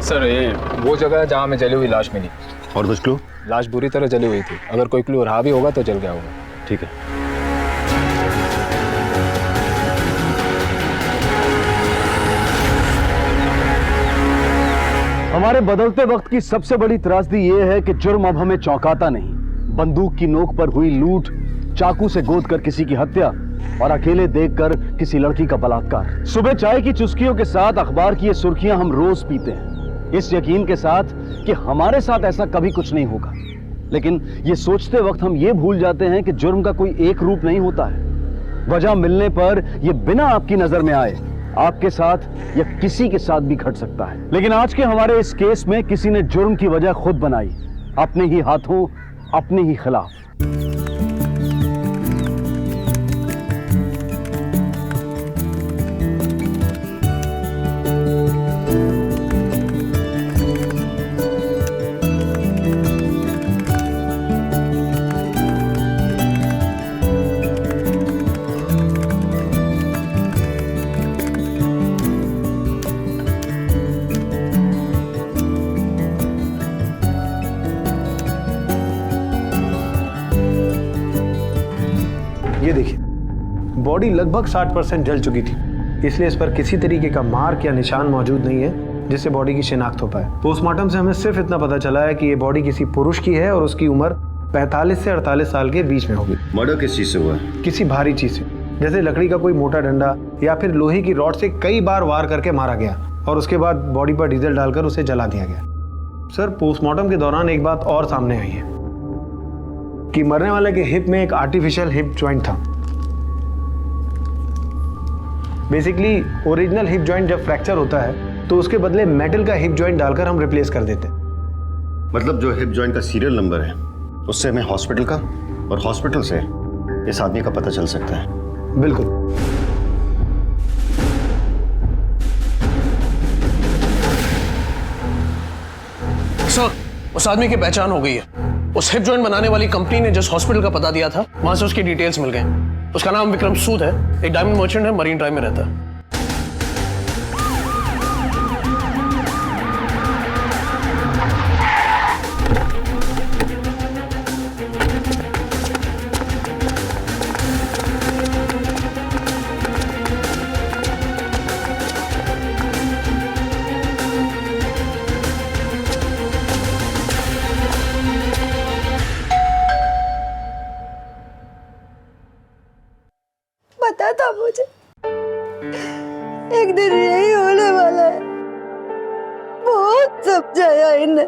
Sir ये वो जगह है जहाँ में जली हुई लाश मिली। और कुछ क्लू? लाश बुरी तरह जली हुई थी, अगर कोई क्लू रहा भी होगा तो जल गया होगा। ठीक है। हमारे बदलते वक्त की सबसे बड़ी त्रासदी यह है कि जुर्म अब हमें चौंकाता नहीं। बंदूक की नोक पर हुई लूट, चाकू से गोद कर किसी की हत्या और अकेले देखकर किसी लड़की का बलात्कार। सुबह चाय की चुस्कियों के साथ अखबार की ये सुर्खियां हम रोज पीते हैं, इस यकीन के साथ कि हमारे साथ ऐसा कभी कुछ नहीं होगा। लेकिन ये सोचते वक्त हम ये भूल जाते हैं कि जुर्म का कोई एक रूप नहीं होता है। वजह मिलने पर यह बिना आपकी नजर में आए आपके साथ या किसी के साथ भी घट सकता है। लेकिन आज के हमारे इस केस में किसी ने जुर्म की वजह खुद बनाई, अपने ही हाथों, अपने ही खिलाफ। ये देखिए, बॉडी लगभग 60% जल चुकी थी, इसलिए इस पर किसी तरीके का मार्क या निशान मौजूद नहीं है जिससे बॉडी की शिनाख्त हो पाए। पोस्टमार्टम से हमें सिर्फ इतना पता चला है कि ये बॉडी किसी पुरुष की है और उसकी उम्र 45 से 48 साल के बीच में होगी। मर्डर किस चीज से हुआ है? किसी भारी चीज से, जैसे लकड़ी का कोई मोटा डंडा या फिर लोहे की रॉड से कई बार वार करके मारा गया और उसके बाद बॉडी पर डीजल डालकर उसे जला दिया गया। सर, पोस्टमार्टम के दौरान एक बात और सामने आई है कि मरने वाले के हिप में एक आर्टिफिशियल हिप जॉइंट था। बेसिकली ओरिजिनल हिप जॉइंट जब फ्रैक्चर होता है तो उसके बदले मेटल का हिप जॉइंट डालकर हम रिप्लेस कर देते हैं। मतलब जो हिप जॉइंट का सीरियल नंबर है उससे हमें हॉस्पिटल का और हॉस्पिटल से इस आदमी का पता चल सकता है। बिल्कुल। सर, उस आदमी की पहचान हो गई है। उस हिप जॉइंट बनाने वाली कंपनी ने जिस हॉस्पिटल का पता दिया था वहां से उसकी डिटेल्स मिल गए। उसका नाम विक्रम सूद है, एक डायमंड मर्चेंट है, मरीन ड्राइव में रहता है। पता था मुझे एक दिन यही होने वाला है। बहुत समझाया इन्हें,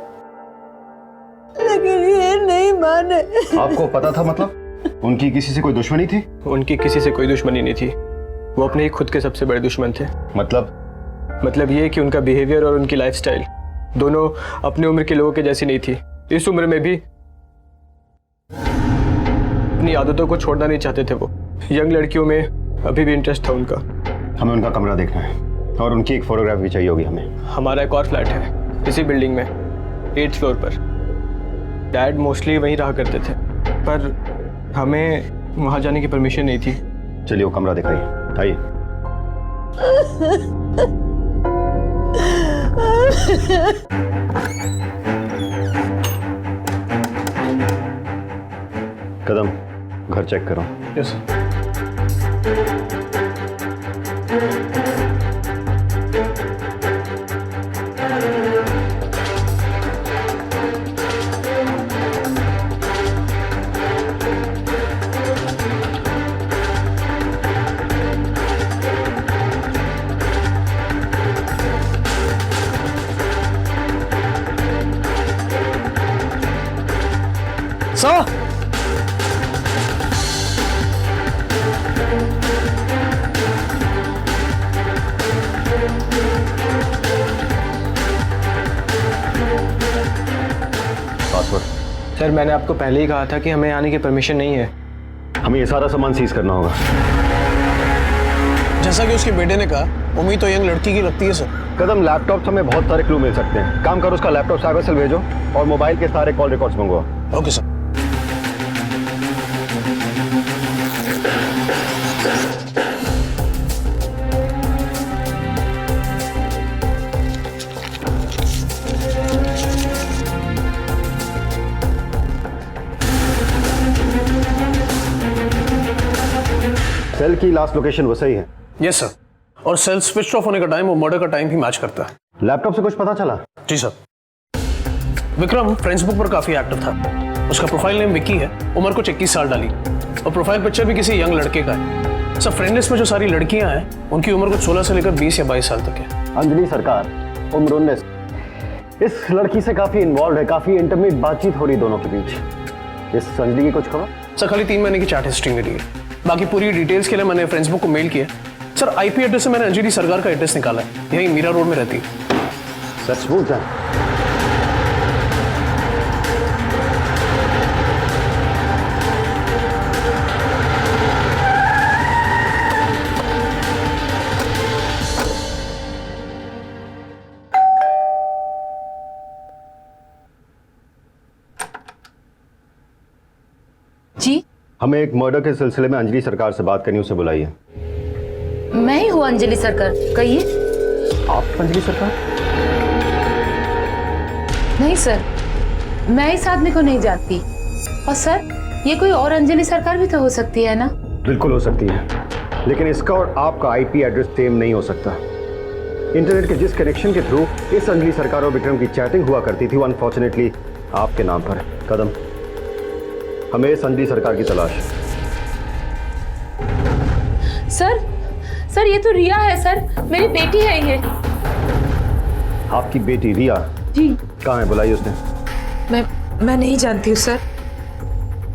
लेकिन ये नहीं माने। आपको पता था? मतलब उनकी किसी से कोई दुश्मनी थी? उनकी किसी से कोई दुश्मनी नहीं थी, वो अपने ही खुद के सबसे बड़े दुश्मन थे। मतलब ये कि उनका बिहेवियर और उनकी लाइफस्टाइल दोनों अपनी उम्र के लोगों के जैसी नहीं थी। इस उम्र में भी अपनी आदतों को छोड़ना नहीं चाहते थे वो। यंग लड़कियों में अभी भी इंटरेस्ट था उनका। हमें उनका कमरा देखना है और उनकी एक फोटोग्राफ भी चाहिए होगी हमें। हमारा एक और फ्लैट है इसी बिल्डिंग में, 8th फ्लोर पर। डैड मोस्टली वहीं रहा करते थे, पर हमें वहां जाने की परमिशन नहीं थी। चलिए वो कमरा दिखाइए, आइए। कदम, घर चेक करो। यस। Sir, password? सर, मैंने आपको पहले ही कहा था कि हमें आने की परमिशन नहीं है। हमें ये सारा सामान सीज करना होगा। जैसा कि उसके बेटे ने कहा, उम्मीद तो यंग लड़की की लगती है सर। कदम, लैपटॉप से हमें बहुत सारे क्लू मिल सकते हैं। काम करो, उसका लैपटॉप साइबर सेल भेजो और मोबाइल के सारे कॉल रिकॉर्ड्स मंगवाओ। Okay sir. सेल की लास्ट लोकेशन वो सही है? यस सर, और सेल स्विच ऑफ होने का टाइम और मर्डर का टाइम भी मैच करता है। लैपटॉप से कुछ पता चला? जी सर। विक्रम फेसबुक पर काफी एक्टिव था। उसका प्रोफाइल नेम विक्की है, उम्र कुछ 21 साल डाली और प्रोफाइल पिक्चर भी किसी यंग लड़के का है। सर फ्रेंड लिस्ट में जो सारी लड़कियां हैं उनकी उम्र कुछ 16 से लेकर 20 या 22 साल तक है। अंजलि सरकार, उम्र 19। इस लड़की से काफी इन्वॉल्व है, काफी इंटरमीट बातचीत हो रही दोनों के बीच। इस अंजलि की कुछ खबर? सर खाली 3 महीने की चैट हिस्ट्री मिली है, बाकी पूरी डिटेल्स के लिए मैंने फेसबुक को मेल किया। सर आईपी एड्रेस से मैंने अंजलि सरकार का एड्रेस निकाला है, यही मीरा रोड में रहती है। That's smooth then. जी, हमें एक मर्डर के सिलसिले में अंजलि सरकार से बात करनी, उसे बुलाइए। मैं ही हूँ अंजलि सरकार, कहिए। आप अंजलि सरकार? नहीं सर, मैं इस आदमी को नहीं जानती। और सर, ये कोई और अंजलि सरकार भी तो हो सकती है ना? बिल्कुल हो सकती है, लेकिन इसका और आपका आईपी एड्रेस सेम नहीं हो सकता। इंटरनेट के जिस कनेक्शन के थ्रू इस अंजलि सरकार और विक्रम की चैटिंग हुआ करती थी वो अनफॉर्चुनेटली आपके नाम पर है। कदम, हमें इस अंजलि सरकार की तलाश है। सर ये तो रिया है सर, मेरी बेटी है ये। आपकी बेटी रिया? जी। कहाँ है, बुलाई उसने? मैं नहीं जानती हूँ सर।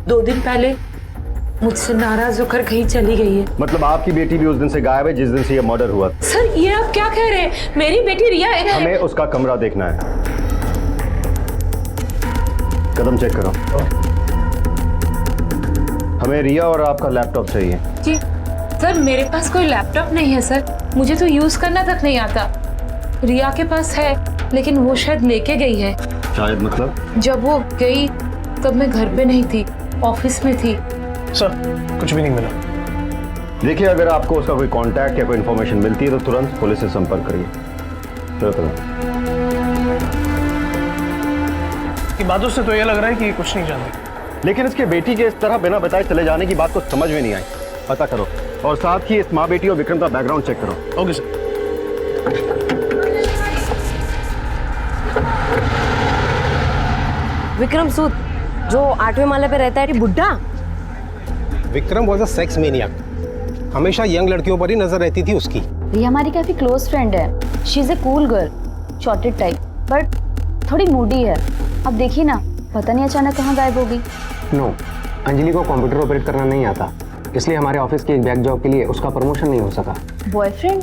2 दिन पहले मुझसे नाराज होकर कहीं चली गई है। मतलब आपकी बेटी भी उस दिन से गायब है जिस दिन से ये मर्डर हुआ? सर ये आप क्या कह रहे हैं? मेरी बेटी रिया है। हमें उसका कमरा देखना है। कदम चेक करो। हमें रिया और आपका लैपटॉप चाहिए। जी सर, मेरे पास कोई लैपटॉप नहीं है सर, मुझे तो यूज करना तक नहीं आता। रिया के पास है, लेकिन वो शायद लेके गई है। शायद मतलब? जब वो गई तब मैं घर पे नहीं थी, ऑफिस में थी। सर कुछ भी नहीं मिला। देखिए, अगर आपको उसका कोई कांटेक्ट या कोई इन्फॉर्मेशन मिलती है तो तुरंत पुलिस से संपर्क करिए। चलो। की बातों से तो ये लग रहा है कि कुछ नहीं जानती, लेकिन इसके बेटी के इस तरह बिना बताए चले जाने की बात को समझ में नहीं आई। पता करो और साथ ही इस माँ बेटी और विक्रम का बैकग्राउंड चेक करो। Okay sir. विक्रम सूद जो 8वें माले पे रहता है, बुड्ढा। Vikram was a sex maniac, हमेशा यंग लड़कियों पर ही नजर रहती थी उसकी। ये हमारी काफी क्लोज फ्रेंड है। She is a cool girl, shorted type, but थोड़ी मूडी है। अब देखिए ना, पता नहीं अचानक कहाँ गायब होगी। नो, अंजलि को कंप्यूटर ऑपरेट करना नहीं आता, इसलिए हमारे ऑफिस की एक बैक जॉब के लिए उसका प्रमोशन नहीं हो सका। बॉयफ्रेंड?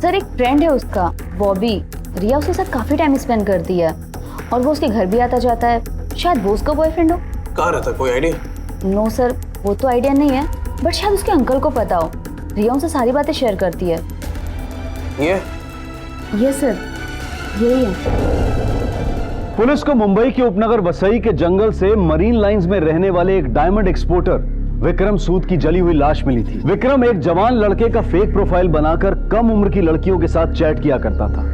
सर एक फ्रेंड है उसका, बॉबी। रिया उसके साथ काफी टाइम स्पेंड करती है और वो उसके घर भी आता जाता है। शायद वो उसका बॉयफ्रेंड हो। कहाँ रहता है, कोई आइडिया? नो सर, वो तो आइडिया नहीं है, बट शायद उसके अंकल को पता हो। रिया उनसे सारी बातें शेयर करती है। ये सर, यही है। पुलिस को मुंबई के उपनगर वसई के जंगल से मरीन लाइंस में रहने वाले एक डायमंड एक्सपोर्टर विक्रम सूद की जली हुई लाश मिली थी। विक्रम एक जवान लड़के का फेक प्रोफाइल बनाकर कम उम्र की लड़कियों के साथ चैट किया करता था,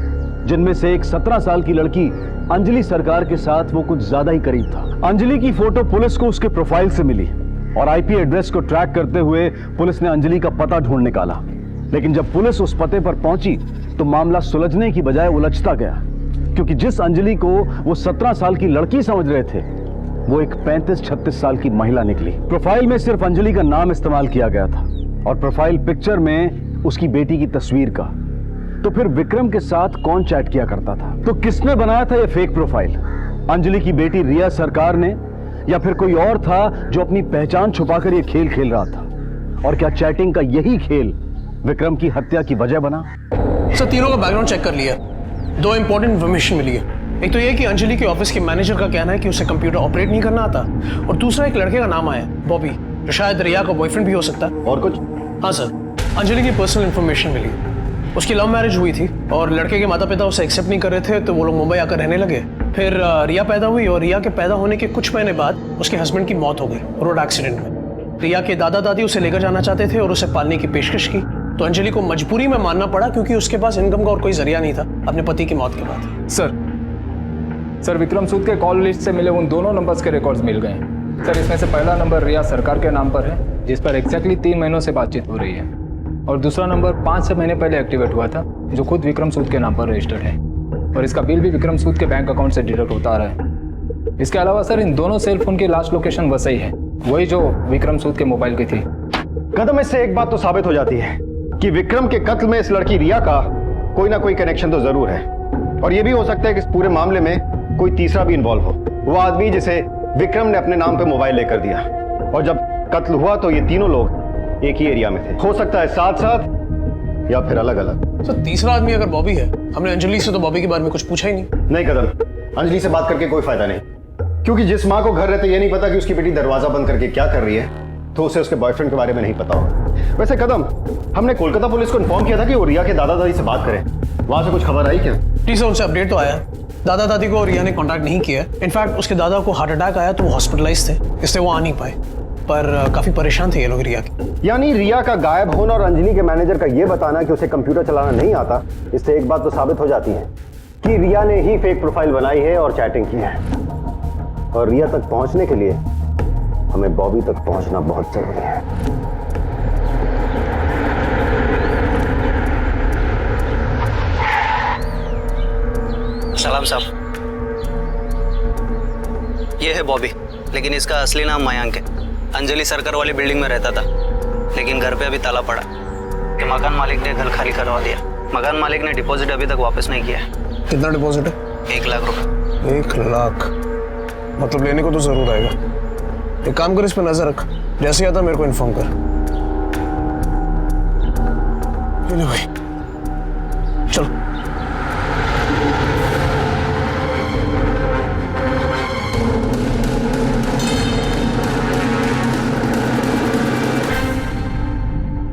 जिनमें से एक 17 साल की लड़की अंजलि सरकार के साथ वो कुछ ज्यादा ही करीब था। अंजलि की फोटो पुलिस को उसके प्रोफाइल से मिली और आईपी एड्रेस को ट्रैक करते हुए पुलिस ने अंजलि का पता ढूंढ निकाला। लेकिन जब पुलिस उस पते पर पहुंची तो मामला सुलझने की बजाय उलझता गया, क्योंकि जिस अंजलि को वो 17 साल की लड़की समझ रहे थे वो एक 35-36 साल की महिला निकली। प्रोफाइल में सिर्फ अंजलि का नाम इस्तेमाल किया गया था और प्रोफाइल पिक्चर में उसकी बेटी की तस्वीर का। तो फिर विक्रम के साथ कौन चैट किया करता था? तो किसने बनाया था ये फेक प्रोफाइल? अंजलि की बेटी रिया सरकार ने, या फिर कोई और था जो अपनी पहचान छुपाकर ये खेल खेल रहा था? और क्या चैटिंग का यही खेल विक्रम की हत्या की वजह बना? सर तीनों का बैकग्राउंड चेक कर लिया, 2 इंपॉर्टेंट इन्फॉर्मेशन मिली है। एक तो ये कि अंजलि के ऑफिस के मैनेजर का कहना है कि उसे कंप्यूटर ऑपरेट नहीं करना आता, और दूसरा एक लड़के का नाम आया बॉबी, जो शायद रिया का बॉयफ्रेंड भी हो सकता है। और कुछ? हाँ सर, अंजलि की पर्सनल इन्फॉर्मेशन मिली। उसकी लव मैरिज हुई थी और लड़के के माता पिता उसे एक्सेप्ट नहीं कर रहे थे, तो वो लोग मुंबई आकर रहने लगे। फिर रिया पैदा हुई और रिया के पैदा होने के कुछ महीने बाद उसके हस्बैंड की मौत हो गई रोड एक्सीडेंट में। रिया के दादा दादी उसे लेकर जाना चाहते थे और उसे पालने की पेशकश की, तो अंजलि को मजबूरी में मानना पड़ा क्योंकि उसके पास इनकम का और कोई जरिया नहीं था अपने पति की मौत के बाद। सर विक्रम सूद के कॉल लिस्ट से मिले उन दोनों नंबर्स के रिकॉर्ड्स मिल गए हैं। सर इसमें से पहला नंबर रिया सरकार के नाम पर है जिस पर एग्जैक्टली 3 महीनों से बातचीत हो रही है, और दूसरा नंबर 5-6 महीने पहले एक्टिवेट हुआ था, जो खुद विक्रम सूद के नाम पर रजिस्टर्ड है, और इसका बिल भी विक्रम सूद के बैंक अकाउंट से डिडक्ट होता आ रहा है। इसके अलावा सर इन दोनों सेल फोन की लास्ट लोकेशन वसई है, वही जो विक्रम सूद के मोबाइल की थी। कदम, इससे एक बात तो साबित हो जाती है कि विक्रम के कत्ल में इस लड़की रिया का कोई ना कोई कनेक्शन तो जरूर है, और यह भी हो सकता है कि इस पूरे मामले में कोई तीसरा भी इन्वॉल्व हो, वो आदमी जिसे विक्रम ने अपने नाम पे मोबाइल लेकर दिया, और जब कत्ल हुआ तो ये तीनों लोग एक ही एरिया में थे, हो सकता है साथ साथ या फिर अलग अलग। तो तीसरा आदमी अगर बॉबी है, हमने अंजलि से तो बॉबी के बारे में कुछ पूछा ही नहीं। कदम, अंजलि से बात करके कोई फायदा नहीं, क्योंकि जिस माँ को घर रहते ये नहीं पता कि उसकी बेटी दरवाजा बंद करके क्या कर रही है, तो उसे उसके बॉयफ्रेंड के बारे में नहीं पता होगा। वैसे कदम, हमने कोलकाता पुलिस को इन्फॉर्म किया था कि वो रिया के दादा दादी से बात करें, वहां से कुछ खबर आई क्या? जी सर, उनसे अपडेट तो आया, दादा दादी को रिया ने कांटेक्ट नहीं किया। इनफैक्ट उसके दादा को हार्ट अटैक आया तो वो हॉस्पिटलाइज थे, इसलिए वो आ नहीं पाए, पर काफी परेशान थे ये लोग रिया के। यानी रिया का गायब होना और अंजलि के मैनेजर का ये बताना कि उसे कंप्यूटर चलाना नहीं आता, इससे एक बात तो साबित हो जाती है कि रिया ने ही फेक प्रोफाइल बनाई है और चैटिंग की है, और रिया तक पहुंचने के लिए हमें बॉबी तक पहुंचना बहुत जरूरी है। सलाम साहब, ये है बॉबी, लेकिन इसका असली नाम मयंक है। अंजलि सर्कल वाली बिल्डिंग में रहता था, लेकिन घर पे अभी ताला पड़ा कि मकान मालिक ने घर खाली करवा दिया। मकान मालिक ने डिपॉजिट अभी तक वापस नहीं किया है। कितना डिपॉजिट है? 1 लाख रुपए। 1 लाख? मतलब लेने को तो जरूर आएगा। एक काम कर, इस पर नजर रख, जैसे आता मेरे को इन्फॉर्म कर। भाई चलो।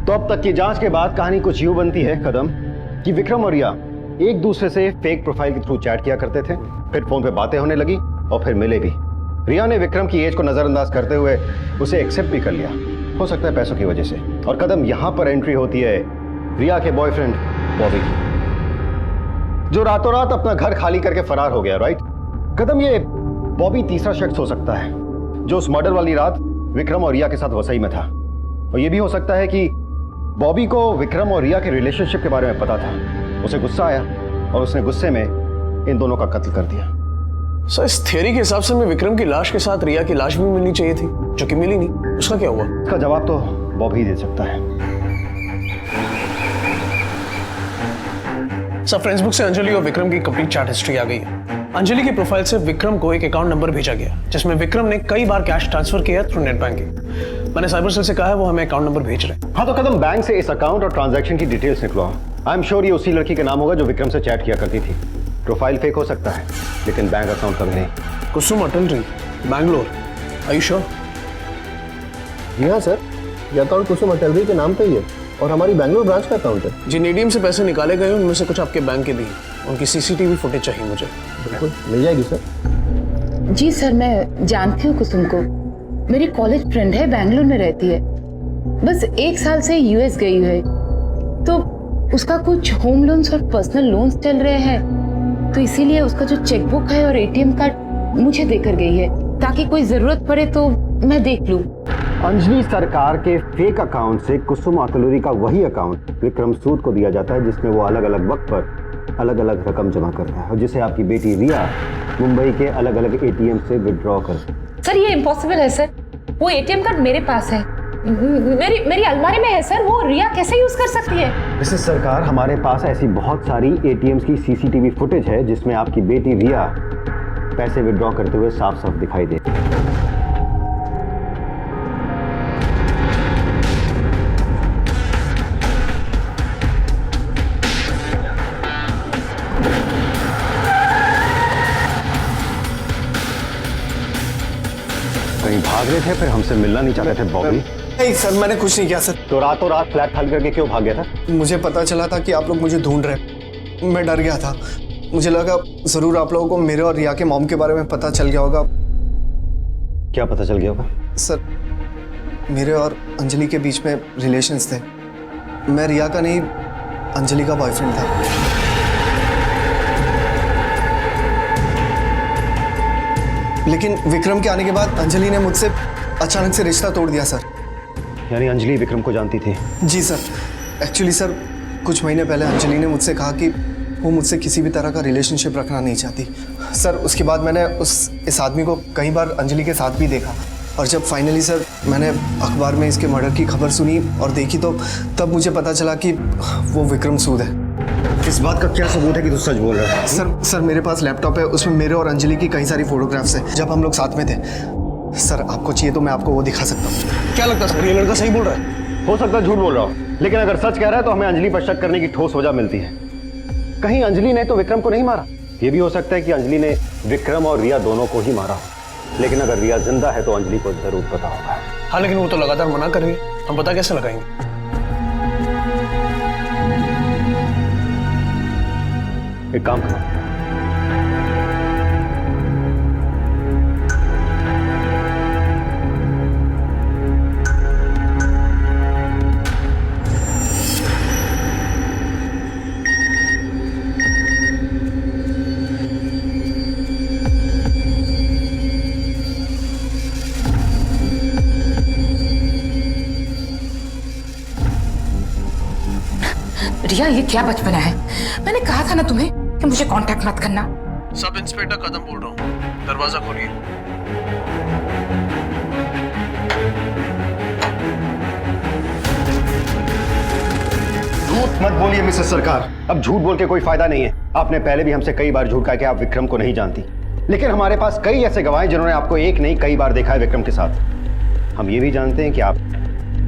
तो अब तक की जांच के बाद कहानी कुछ यूं बनती है कदम, कि विक्रम और रिया एक दूसरे से फेक प्रोफाइल के थ्रू चैट किया करते थे, फिर फोन पे बातें होने लगी और फिर मिले भी। रिया ने विक्रम की एज को नजरअंदाज करते हुए उसे एक्सेप्ट भी कर लिया, हो सकता है पैसों की वजह से। और कदम, यहां पर एंट्री होती है रिया के बॉयफ्रेंड बॉबी की, जो रातों रात अपना घर खाली करके फरार हो गया। राइट कदम, ये बॉबी तीसरा शख्स हो सकता है जो उस मर्डर वाली रात विक्रम और रिया के साथ वसई में था, और यह भी हो सकता है कि बॉबी को विक्रम और रिया के रिलेशनशिप के बारे में पता था, उसे गुस्सा आया और उसने गुस्से में इन दोनों का कत्ल कर दिया। सर, इस थियरी के हिसाब से मैं विक्रम की लाश के साथ रिया की लाश भी मिलनी चाहिए थी, जो कि मिली नहीं। उसका क्या हुआ? इसका जवाब तो बॉबी दे सकता है। सर, फ्रेंड्स से अंजलि और विक्रम की कंप्लीट चैट हिस्ट्री आ गई है। अंजलि के प्रोफाइल से विक्रम को एक अकाउंट नंबर भेजा गया, जिसमें विक्रम ने कई बार कैश ट्रांसफर किया थ्रू नेट बैंकिंग। मैंने साइबर सेल से कहा है, वो हमें अकाउंट नंबर भेज रहे हैं। हाँ, तो कदम, बैंक से इस अकाउंट और ट्रांजैक्शन की डिटेल्स निकलवाओ। आई एम श्योर ये उसी लड़की का नाम होगा जो विक्रम से चैट किया करती थी। प्रोफाइल फेक हो सकता है, लेकिन बैंक अकाउंट कभी नहीं। कुसुम अटलरी, बैंगलोर, आर यू श्योर? जी हाँ सर, ये अकाउंट कुसुम अटलरी के नाम पे ही है और हमारी बैंगलोर ब्रांच का अकाउंट है। जिन एटीएम से पैसे निकाले गए उनमें से कुछ आपके बैंक के भी हैं, उनकी सीसीटीवी फुटेज चाहिए मुझे। बिल्कुल मिल जाएगी सर। जी सर, मैं जानती हूँ कुसुम को, मेरी कॉलेज फ्रेंड है, बैंगलोर में रहती है, बस 1 साल से यूएस गई है, तो उसका कुछ होम लोन्स और पर्सनल लोन्स चल रहे हैं, तो इसीलिए उसका जो चेकबुक है और एटीएम कार्ड मुझे देकर गई है, ताकि कोई जरूरत पड़े तो मैं देख लूं। अंजलि सरकार के फेक अकाउंट से कुसुम अतलूरी का वही अकाउंट विक्रम सूद को दिया जाता है, जिसमें वो अलग अलग वक्त पर अलग अलग रकम जमा करता है, और जिसे आपकी बेटी रिया मुंबई के अलग अलग एटीएम से विड्रॉ कर। सर, ये इम्पॉसिबल है सर, वो एटीएम कार्ड मेरे पास है, मेरी अलमारी में है सर, वो रिया कैसे यूज कर सकती है? मिसेस सरकार, हमारे पास ऐसी बहुत सारी एटीएम्स की सीसीटीवी फुटेज है जिसमें आपकी बेटी रिया पैसे विड्रॉ करते हुए साफ साफ दिखाई देती है। कहीं भाग रहे थे, फिर हमसे मिलना नहीं चाहते थे बॉबी? नहीं सर, मैंने कुछ नहीं किया सर। तो रातों रात फ्लैट खाली करके क्यों भाग गया था? मुझे पता चला था कि आप लोग मुझे ढूंढ रहे, मैं डर गया था। मुझे लगा जरूर आप लोगों को मेरे और रिया के मॉम के बारे में पता चल गया होगा। क्या पता चल गया होगा? सर, मेरे और अंजलि के बीच में रिलेशंस थे। मैं रिया का नहीं, अंजलि का बॉयफ्रेंड था। लेकिन विक्रम के आने के बाद अंजलि ने मुझसे अचानक से रिश्ता तोड़ दिया सर। यानी अंजलि विक्रम को जानती थी? जी सर। एक्चुअली सर, कुछ महीने पहले अंजलि ने मुझसे कहा कि वो मुझसे किसी भी तरह का रिलेशनशिप रखना नहीं चाहती। सर उसके बाद मैंने इस आदमी को कई बार अंजलि के साथ भी देखा, और जब फाइनली सर मैंने अखबार में इसके मर्डर की खबर सुनी और देखी तो तब मुझे पता चला कि वो विक्रम सूद है। इस बात का क्या सबूत है कि तू सच बोल रहा है? सर मेरे पास लैपटॉप है, उसमें मेरे और अंजलि की कई सारी फोटोग्राफ्स हैं जब हम लोग साथ में थे। सर आपको चाहिए तो मैं आपको वो दिखा सकता हूँ। क्या लगता है सर, ये लड़का सही बोल रहा है? हो सकता है झूठ बोल रहा हो, लेकिन अगर सच कह रहा है तो हमें अंजलि पर शक करने की ठोस वजह मिलती है। कहीं अंजलि ने तो विक्रम को नहीं मारा? ये भी हो सकता है कि अंजलि ने विक्रम और रिया दोनों को ही मारा हो, लेकिन अगर रिया जिंदा है तो अंजलि को जरूर पता होगा। हाँ, लेकिन वो तो लगातार मना कर रही है, हम पता कैसे लगाएंगे? एक काम करो, रिया ये क्या बचपना है? मैंने कहा था ना तुम्हें कि मुझे कांटेक्ट मत करना। सब इंस्पेक्टर कदम बोल रहा हूँ, दरवाजा खोलिए। झूठ मत बोलिए मिसेस सरकार, अब झूठ बोल के कोई फायदा नहीं है। आपने पहले भी हमसे कई बार झूठ कहा कि आप विक्रम को नहीं जानती, लेकिन हमारे पास कई ऐसे गवाह हैं जिन्होंने आपको एक नहीं कई बार देखा है विक्रम के साथ। हम ये भी जानते हैं कि आप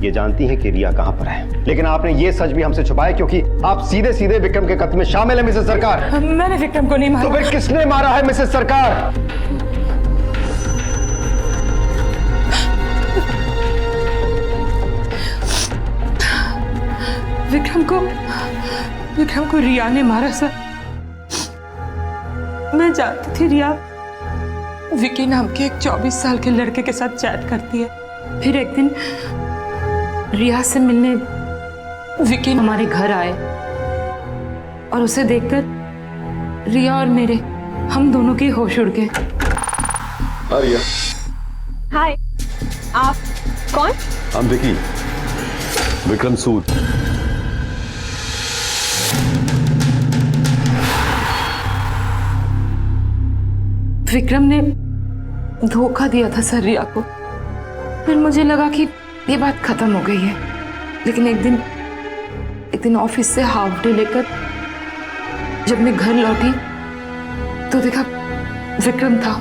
ये जानती हैं कि रिया कहां पर है, लेकिन आपने ये सच भी हमसे छुपाया क्योंकि आप सीधे सीधे विक्रम के कत्ल में शामिल है मिसेस सरकार। मैंने विक्रम को नहीं मारा। तो फिर किसने मारा है मिसेस सरकार? विक्रम को रिया ने मारा सर। मैं जानती थी रिया विकी नाम के एक 24 साल के लड़के के साथ चैट करती है। फिर एक दिन रिया से मिलने विकी हमारे घर आए और उसे देखकर रिया और मेरे हम दोनों के होश उड़ गए। रिया, हाय, आप कौन? हम विकी, विक्रम सूद। विक्रम ने धोखा दिया था सर रिया को। फिर मुझे लगा कि ये बात खत्म हो गई है, लेकिन एक दिन ऑफिस से हाफ डे लेकर जब मैं घर लौटी तो देखा विक्रम था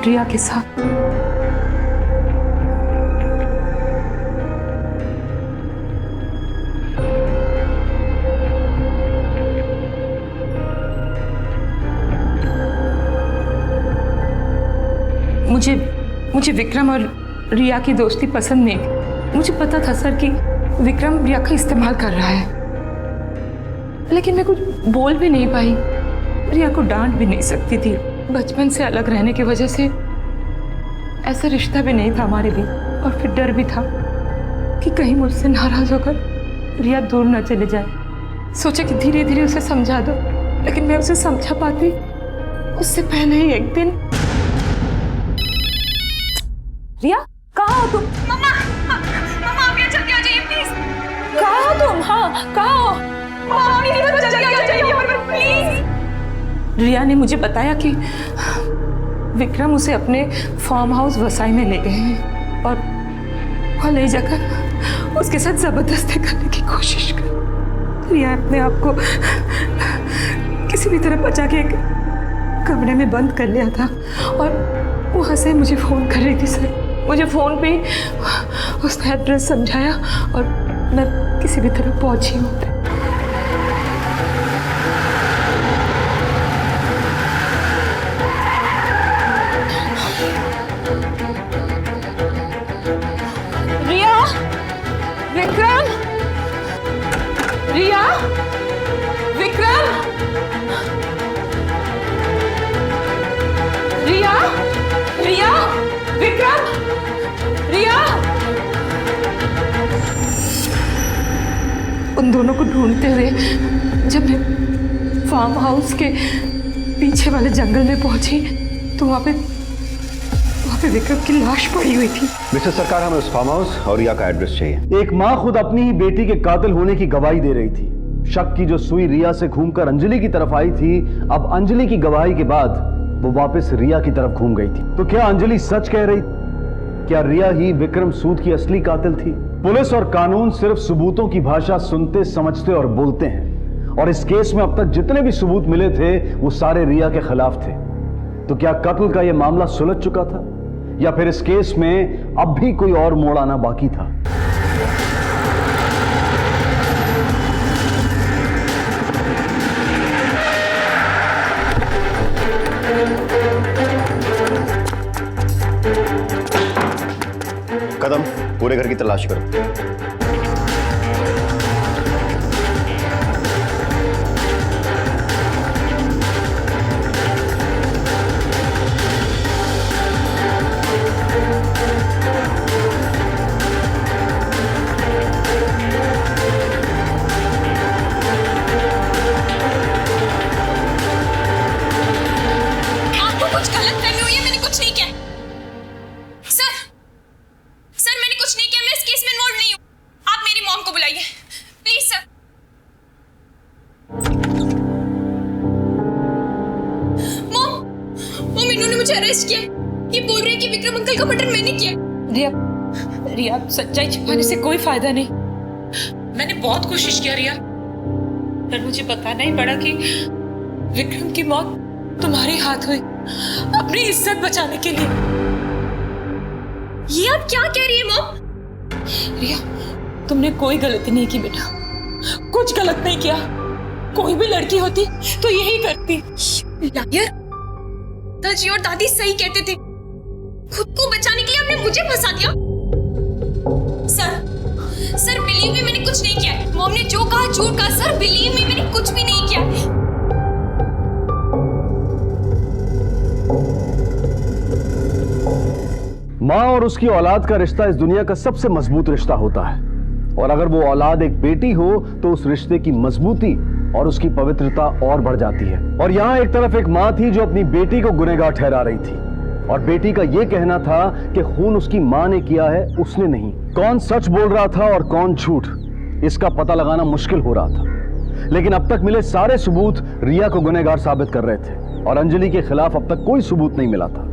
रिया के साथ। मुझे विक्रम और रिया की दोस्ती पसंद नहीं। मुझे पता था सर कि विक्रम रिया का इस्तेमाल कर रहा है, लेकिन मैं कुछ बोल भी नहीं पाई। रिया को डांट भी नहीं सकती थी। बचपन से अलग रहने की वजह से ऐसा रिश्ता भी नहीं था हमारे बीच, और फिर डर भी था कि कहीं मुझसे नाराज होकर रिया दूर न चले जाए। सोचा कि धीरे धीरे उसे समझा दो, लेकिन मैं उसे समझा पाती उससे पहले ही एक दिन। रिया, कहाँ हो तुम? मम्मा, मम्मा आप यहाँ जल्दी आ जाइए प्लीज। कहाँ हो तुम? हाँ, कहाँ हो? मम्मा जल्दी आ जाइए प्लीज। रिया ने मुझे बताया कि विक्रम उसे अपने फार्म हाउस वसाई में ले गए हैं और वहाँ ले जाकर उसके साथ जबरदस्ती करने की कोशिश कर। रिया अपने आप को किसी भी तरह बचा के एक कमरे में बंद कर लिया था और वहाँ से मुझे फ़ोन कर रही थी सर। मुझे फ़ोन पे उसने एड्रेस समझाया और मैं किसी भी तरह पहुँची हूँ। रिया, विक्रम, रिया, विक्रम, रिया, रिया, विक्रम, रिया। उन दोनों को ढूंढते हुए जब मैं फार्म हाउस के पीछे वाले जंगल में पहुंची तो वहाँ वहाँ पे विक्रम की लाश पड़ी हुई थी। मिसेस सरकार, हमें उस फार्म हाउस और रिया का एड्रेस चाहिए। एक माँ खुद अपनी ही बेटी के कातिल होने की गवाही दे रही थी। शक की जो सुई रिया से घूमकर अंजलि की तरफ आई थी, अब अंजलि की गवाही के बाद वो वापस रिया की तरफ घूम गई थी। तो क्या अंजलि सच कह रही? क्या रिया ही विक्रम सूद की असली कातिल थी? पुलिस और कानून सिर्फ सबूतों की भाषा सुनते, समझते और बोलते हैं, और इस केस में अब तक जितने भी सबूत मिले थे वो सारे रिया के खिलाफ थे। तो क्या कत्ल का यह मामला सुलझ चुका था, या फिर इस केस में अब भी कोई और मोड़ आना बाकी था? कदम, पूरे घर की तलाशी करो। रिया, सच्चाई छिपाने से कोई फायदा नहीं। मैंने बहुत कोशिश किया रिया, पर मुझे बताना ही पड़ा कि विक्रम की मौत तुम्हारे हाथ हुई, अपनी इज्जत बचाने के लिए। ये आप क्या कह रही है मॉम? रिया, तुमने कोई गलती नहीं की बेटा, कुछ गलत नहीं किया। कोई भी लड़की होती तो यही करती। लायर, दादी और दादी सही कहते थे, खुद को बचाने के लिए आपने मुझे फंसा दिया। सर बिलीव में मैंने कुछ नहीं किया। मॉम ने जो कहा झूठ कहा। सर बिलीव में मैंने कुछ भी नहीं किया। माँ और उसकी औलाद का रिश्ता इस दुनिया का सबसे मजबूत रिश्ता होता है, और अगर वो औलाद एक बेटी हो तो उस रिश्ते की मजबूती और उसकी पवित्रता और बढ़ जाती है। और यहाँ एक तरफ एक माँ थी जो अपनी बेटी को गुनहगार ठहरा रही थी, और बेटी का यह कहना था कि खून उसकी मां ने किया है, उसने नहीं। कौन सच बोल रहा था और कौन झूठ, इसका पता लगाना मुश्किल हो रहा था। लेकिन अब तक मिले सारे सबूत रिया को गुनहगार साबित कर रहे थे, और अंजलि के खिलाफ अब तक कोई सबूत नहीं मिला था।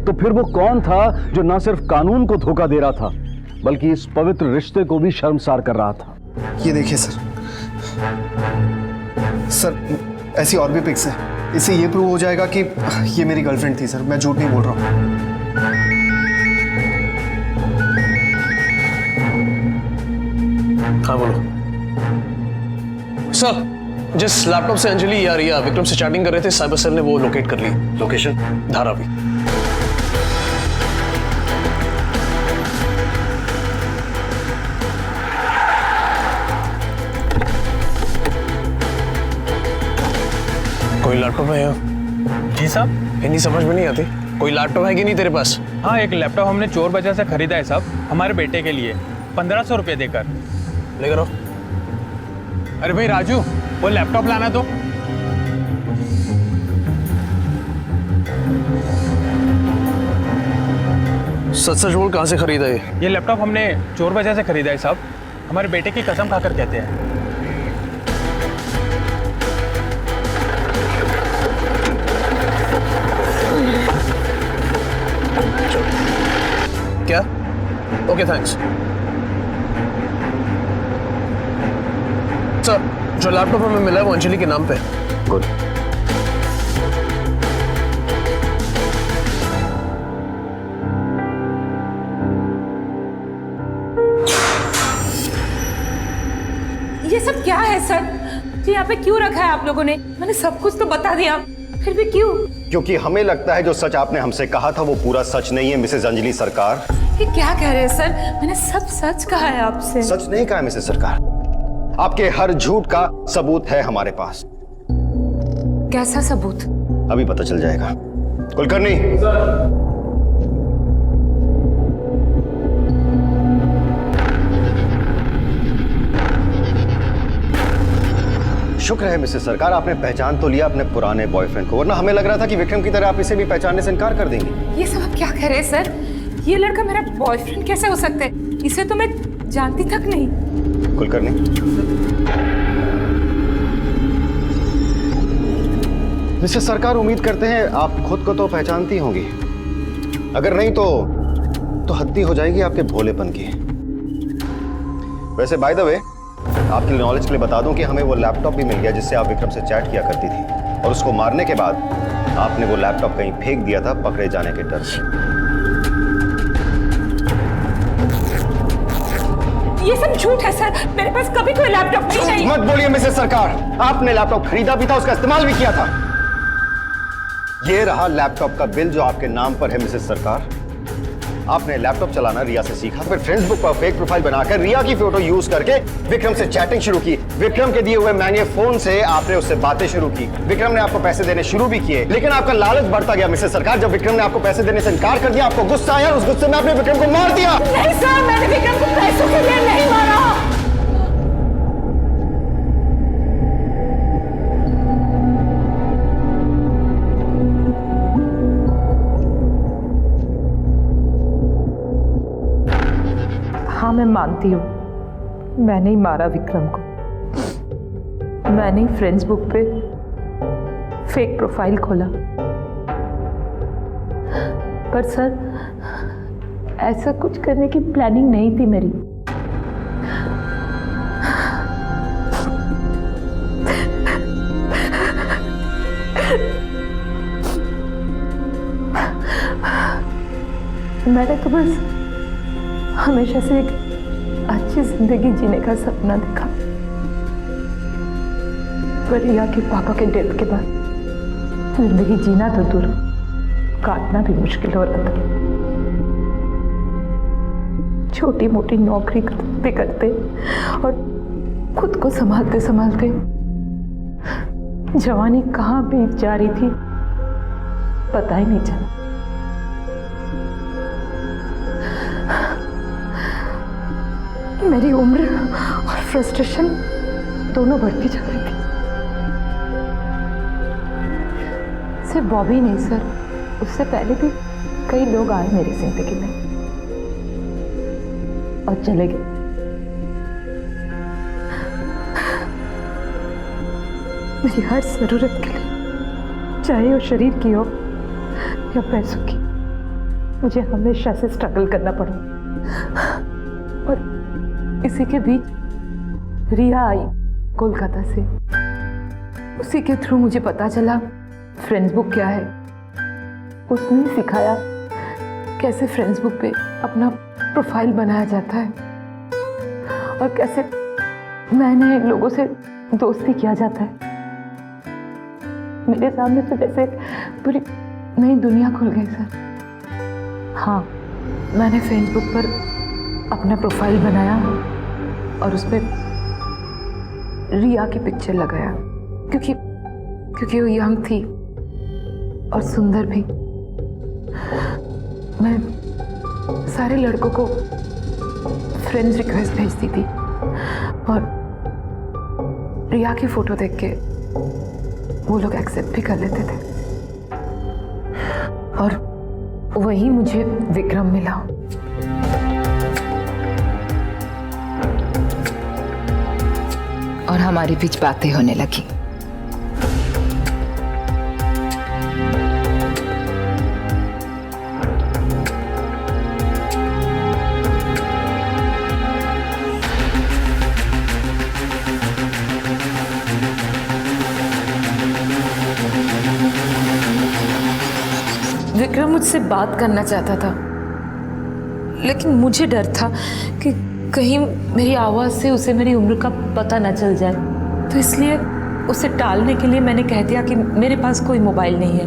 तो फिर वो कौन था जो न सिर्फ कानून को धोखा दे रहा था, बल्कि इस पवित्र रिश्ते को भी शर्मसार कर रहा था? ये देखिए सर, ऐसी और भी पिक्स है। इससे ये प्रूव हो जाएगा कि ये मेरी गर्लफ्रेंड थी। सर, मैं झूठ नहीं बोल रहा हूँ। हाँ बोलो सर। जिस लैपटॉप से अंजलि या रिया विक्रम से चैटिंग कर रहे थे, साइबर सेल ने वो लोकेट कर ली। लोकेशन? धारावी। कोई लैपटॉप है यहाँ? जी साहब। हिंदी समझ में नहीं आती। कोई लैपटॉप है कि नहीं तेरे पास? हाँ, एक लैपटॉप हमने चोर बाजार से खरीदा है साहब, हमारे बेटे के लिए 1500 रुपये देकर। लेकर आओ। अरे भाई राजू, वो लैपटॉप लाना तो। सच सच बोल, कहाँ से खरीदा ये लैपटॉप हमने चोर बाजार से खरीदा है साहब, हमारे बेटे की कसम खाकर कहते हैं। क्या? Okay thanks sir. जो लैपटॉप हमें मिला है वो अंजलि के नाम पे। गुड। ये सब क्या है सर? जी यहाँ पे क्यों रखा है आप लोगों ने? मैंने सब कुछ तो बता दिया, फिर भी क्यों? क्योंकि हमें लगता है जो सच आपने हमसे कहा था वो पूरा सच नहीं है मिसेस अंजलि सरकार। ये क्या कह रहे हैं सर? मैंने सब सच कहा है आपसे। सच नहीं कहा मिसेस सरकार, आपके हर झूठ का सबूत है हमारे पास। कैसा सबूत? अभी पता चल जाएगा। कुलकर्णी। शुक्र है मिसेस सरकार, आपने पहचान तो लिया अपने पुराने बॉयफ्रेंड को, वरना हमें लग रहा था कि विक्रम की तरह आप इसे भी पहचानने से इनकार कर देंगे। ये सब आप क्या कह रहे हैं सर? ये लड़का मेरा बॉयफ्रेंड कैसे हो सकता है? इसे तो मैं जानती तक नहीं। कुलकर्णी, मिसेस सरकार, उम्मीद करते हैं आप खुद को तो पहचानती होंगी, अगर नहीं तो हद्दी हो जाएगी आपके भोलेपन की। वैसे बाय द वे, आपके नॉलेज के लिए बता दूं कि हमें वो लैपटॉप भी मिल गया जिससे आप विक्रम से चैट किया करती थी, और उसको मारने के बाद आपने वो लैपटॉप कहीं फेंक दिया था पकड़े जाने के डर से। ये सब झूठ है सर, मेरे पास कभी कोई लैपटॉप नहीं है। मत बोलिए मिसेस सरकार, आपने लैपटॉप खरीदा भी था, उसका इस्तेमाल भी किया था। ये रहा लैपटॉप का बिल जो आपके नाम पर है मिसेस सरकार। आपने लैपटॉप चलाना रिया से सीखा, फिर फेसबुक पर फेक प्रोफाइल बनाकर रिया की फोटो यूज करके विक्रम से चैटिंग शुरू की। विक्रम के दिए हुए मैन्युअल फोन से आपने उससे बातें शुरू की। विक्रम ने आपको पैसे देने शुरू भी किए, लेकिन आपका लालच बढ़ता गया मिसेस सरकार। जब विक्रम ने आपको पैसे देने से इनकार कर दिया, आपको गुस्सा आया और उस गुस्से में आपने विक्रम को मार दिया। नहीं सर, मैंने विक्रम को पैसों के लिए नहीं मारा। हाँ, मैं मानती हूँ मैंने ही मारा विक्रम को। मैंने ही फेसबुक पे फेक प्रोफाइल खोला। पर सर, ऐसा कुछ करने की प्लानिंग नहीं थी मेरी। मैंने तो बस हमेशा से एक अच्छी जिंदगी जीने का सपना देखा, पर रिया के पापा के डेथ के बाद जिंदगी जीना तो दूर, काटना भी मुश्किल हो रहा था। छोटी मोटी नौकरी करते करते और खुद को संभालते संभालते जवानी कहाँ बीत जा रही थी पता ही नहीं चला। मेरी उम्र और फ्रस्ट्रेशन दोनों बढ़ती जा रही थी। सिर्फ बॉबी नहीं सर, उससे पहले भी कई लोग आए मेरी जिंदगी में और चले गए। मेरी हर जरूरत के लिए, चाहे वो शरीर की हो या पैसों की, मुझे हमेशा से स्ट्रगल करना पड़ा। और इसी के बीच रिया आई कोलकाता से। उसी के थ्रू मुझे पता चला फेसबुक क्या है। उसने सिखाया कैसे फेसबुक पे अपना प्रोफाइल बनाया जाता है और कैसे नए नए लोगों से दोस्ती किया जाता है। मेरे सामने तो जैसे पूरी नई दुनिया खुल गई सर। हाँ, मैंने फेसबुक पर अपना प्रोफाइल बनाया और उस पर रिया की पिक्चर लगाया, क्योंकि वो यंग थी और सुंदर भी। मैं सारे लड़कों को फ्रेंड्स रिक्वेस्ट भेजती थी और रिया की फोटो देख के वो लोग एक्सेप्ट भी कर लेते थे। और वही मुझे विक्रम मिला। और हमारे बीच बातें होने लगी। विक्रम मुझसे बात करना चाहता था, लेकिन मुझे डर था कि कहीं मेरी आवाज़ से उसे मेरी उम्र का पता न चल जाए, तो इसलिए उसे टालने के लिए मैंने कह दिया कि मेरे पास कोई मोबाइल नहीं है।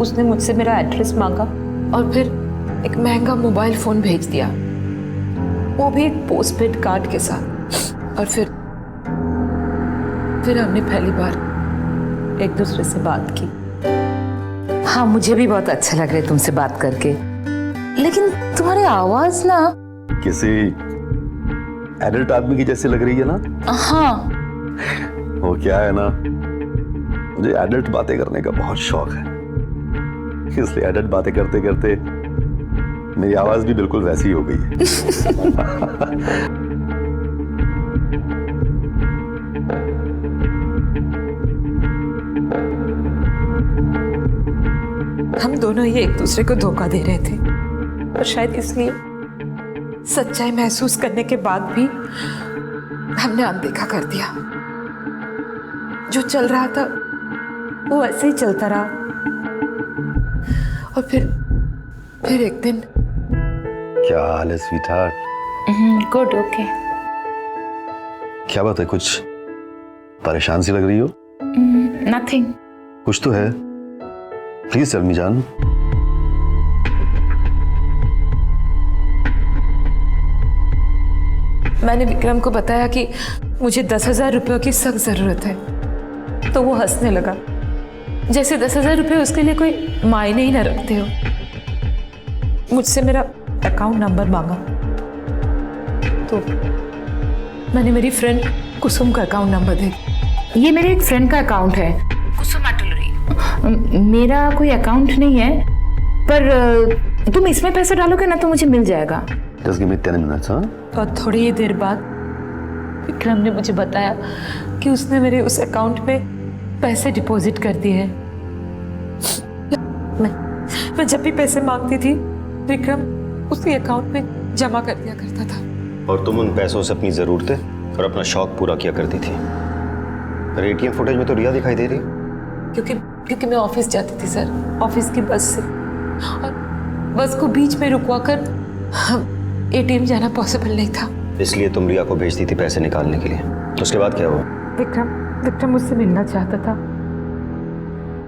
उसने मुझसे मेरा एड्रेस मांगा और फिर एक महंगा मोबाइल फ़ोन भेज दिया, वो भी एक पोस्टपेड कार्ड के साथ। और फिर हमने पहली बार एक दूसरे से बात की। हाँ, मुझे भी बहुत अच्छा लग रहा है तुमसे बात करके, लेकिन तुम्हारी आवाज़ ना किसी एडल्ट आदमी की जैसे लग रही है ना? हाँ। वो क्या है ना, मुझे एडल्ट बातें करने का बहुत शौक है, इसलिए एडल्ट बातें करते करते मेरी आवाज भी बिल्कुल वैसी हो गई है। हम दोनों ही एक दूसरे को धोखा दे रहे थे और शायद इसलिए सच्चाई महसूस करने के बाद भी हमने अनदेखा कर दिया। जो चल रहा था वो ऐसे ही चलता रहा और फिर एक दिन। क्या हाल है स्वीटहार्ट? Good, okay. क्या बात है, कुछ परेशान सी लग रही हो? नथिंग। कुछ तो है, प्लीज टेल मी जान। मैंने विक्रम को बताया कि मुझे 10,000 रुपयों की सख्त जरूरत है, तो वो हंसने लगा, जैसे 10,000 रुपये उसके लिए कोई मायने ही न रखते हो। मुझसे मेरा अकाउंट नंबर मांगा, तो मैंने मेरी फ्रेंड कुसुम का अकाउंट नंबर दे। ये मेरे एक फ्रेंड का अकाउंट है, कुसुम अटलरी। मेरा कोई अकाउंट नहीं है, पर तुम इसमें पैसे डालोगे ना तो मुझे मिल जाएगा। Just give me 10 minutes, हाँ? और थोड़ी ही देर बाद विक्रम ने मुझे बताया कि उसने मेरे उस अकाउंट में पैसे डिपॉजिट कर दिए हैं। मैं जब भी पैसे मांगती थी, विक्रम उसी अकाउंट में जमा कर दिया करता था। और तुम उन पैसों से अपनी जरूरतें और अपना शौक पूरा किया करती थी। पर एटीएम फुटेज में तो रिया दिखाई दे रही। क्योंकि मैं ऑफिस जाती थी सर, ऑफिस की बस से, और बस को बीच में रुकवा कर एटीएम जाना पॉसिबल नहीं था। इसलिए तुम रिया को भेजती थी पैसे निकालने के लिए। उसके बाद क्या हुआ? विक्रम मुझसे मिलना चाहता था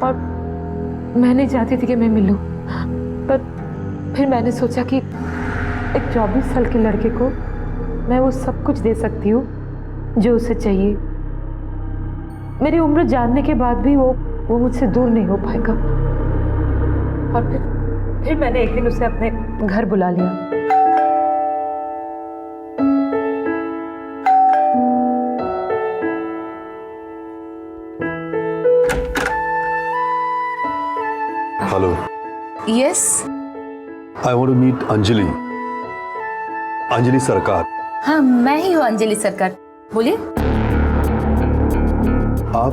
और मैं नहीं चाहती थी कि मैं मिलूं, पर फिर मैंने सोचा कि एक 24 साल के लड़के को मैं वो सब कुछ दे सकती हूँ जो उसे चाहिए। मेरी उम्र जानने के बाद भी वो मुझसे दूर नहीं हो पाएगा। और फिर मैंने एक दिन उसे अपने घर बुला लिया। Hello. Yes. I want to meet Anjali. Anjali Sarkar. हाँ, मैं ही हूँ अंजलि सरकार, बोलिए। आप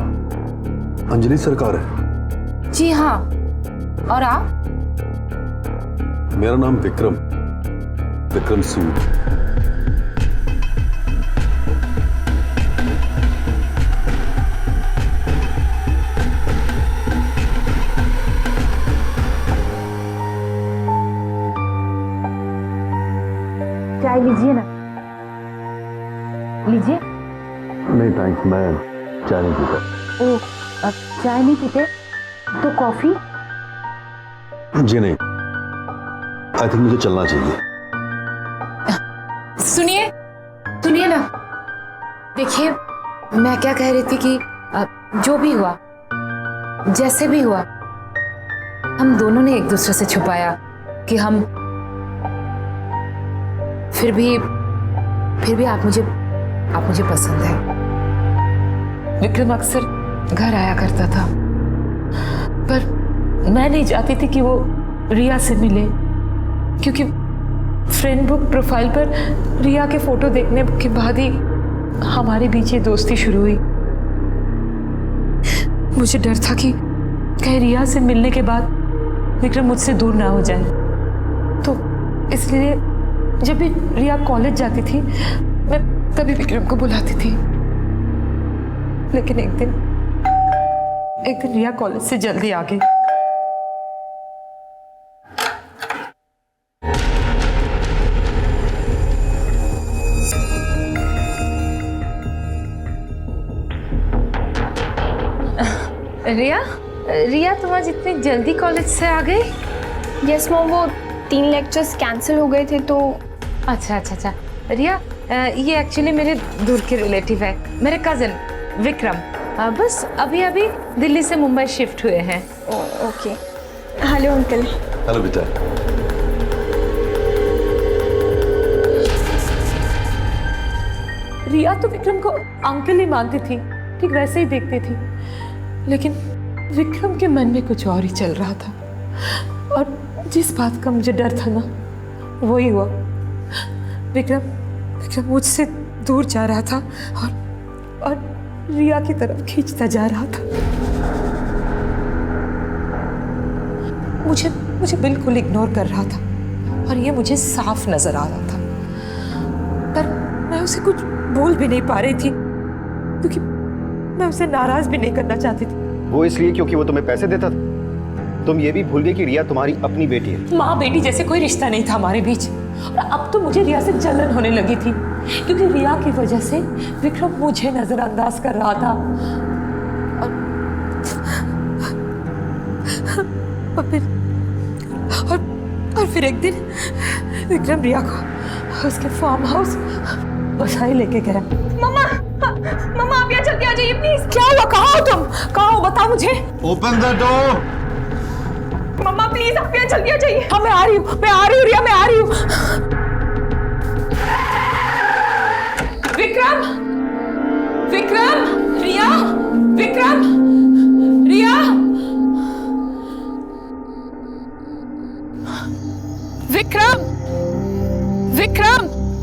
अंजलि सरकार है? जी हाँ, और आप? मेरा नाम विक्रम सूद। चाय लीजिए ना। लीजिए। नहीं थैंक्स, मैं चाय नहीं पीता। ओ, चाय नहीं पीते तो कॉफी? जी नहीं, आई थिंक मुझे चलना चाहिए। सुनिए ना, देखिए मैं क्या कह रही थी कि जो भी हुआ, जैसे भी हुआ, हम दोनों ने एक दूसरे से छुपाया कि हम फिर भी आप मुझे पसंद है। विक्रम अक्सर घर आया करता था, पर मैं नहीं चाहती थी कि वो रिया से मिले, क्योंकि फ्रेंड बुक प्रोफाइल पर रिया के फोटो देखने के बाद ही हमारे बीच ये दोस्ती शुरू हुई। मुझे डर था कि कहीं रिया से मिलने के बाद विक्रम मुझसे दूर ना हो जाए, तो इसलिए जब भी रिया कॉलेज जाती थी मैं तभी विक्रम को बुलाती थी। लेकिन एक दिन रिया कॉलेज से जल्दी आ गई। रिया तुम आज इतनी जल्दी कॉलेज से आ गई? यस मॉम, वो 3 लेक्चर्स कैंसिल हो गए थे तो। अच्छा। रिया, ये एक्चुअली मेरे दूर के रिलेटिव है, मेरे कजन विक्रम। बस अभी दिल्ली से मुंबई शिफ्ट हुए हैं। ओके। Hello uncle. हेलो बेटा। रिया तो विक्रम को अंकल ही मानती थी, ठीक वैसे ही देखती थी, लेकिन विक्रम के मन में कुछ और ही चल रहा था। और जिस बात का मुझे डर था ना, वही हुआ। विक्रम मुझसे दूर जा रहा था और रिया की तरफ खींचता जा रहा था। मुझे बिल्कुल इग्नोर कर रहा था और ये मुझे साफ नजर आ रहा था, पर मैं उसे कुछ बोल भी नहीं पा रही थी क्योंकि मैं उसे नाराज भी नहीं करना चाहती थी। वो इसलिए क्योंकि वो तुम्हें पैसे देता था। तुम ये भी भूल गई कि रिया तुम्हारी अपनी बेटी है। माँ बेटी जैसे कोई रिश्ता नहीं था हमारे बीच, और अब तो मुझे रिया से जलन होने लगी थी क्योंकि रिया की वजह से विक्रम मुझे नजरअंदाज कर रहा था। और फिर एक दिन विक्रम रिया को उसके फार्म हाउस बसाई लेके गया। मम्मा आप यहाँ जल्दी आ जाइए प्लीज। क्या हुआ? कहाँ हो तुम? कहाँ हो बताओ मुझे। Open the door. Mama please आप यहाँ जल्दी आ जाइए। हाँ मैं आ रही हूँ रिया, मैं आ रही हूँ। Vikram Riya, Vikram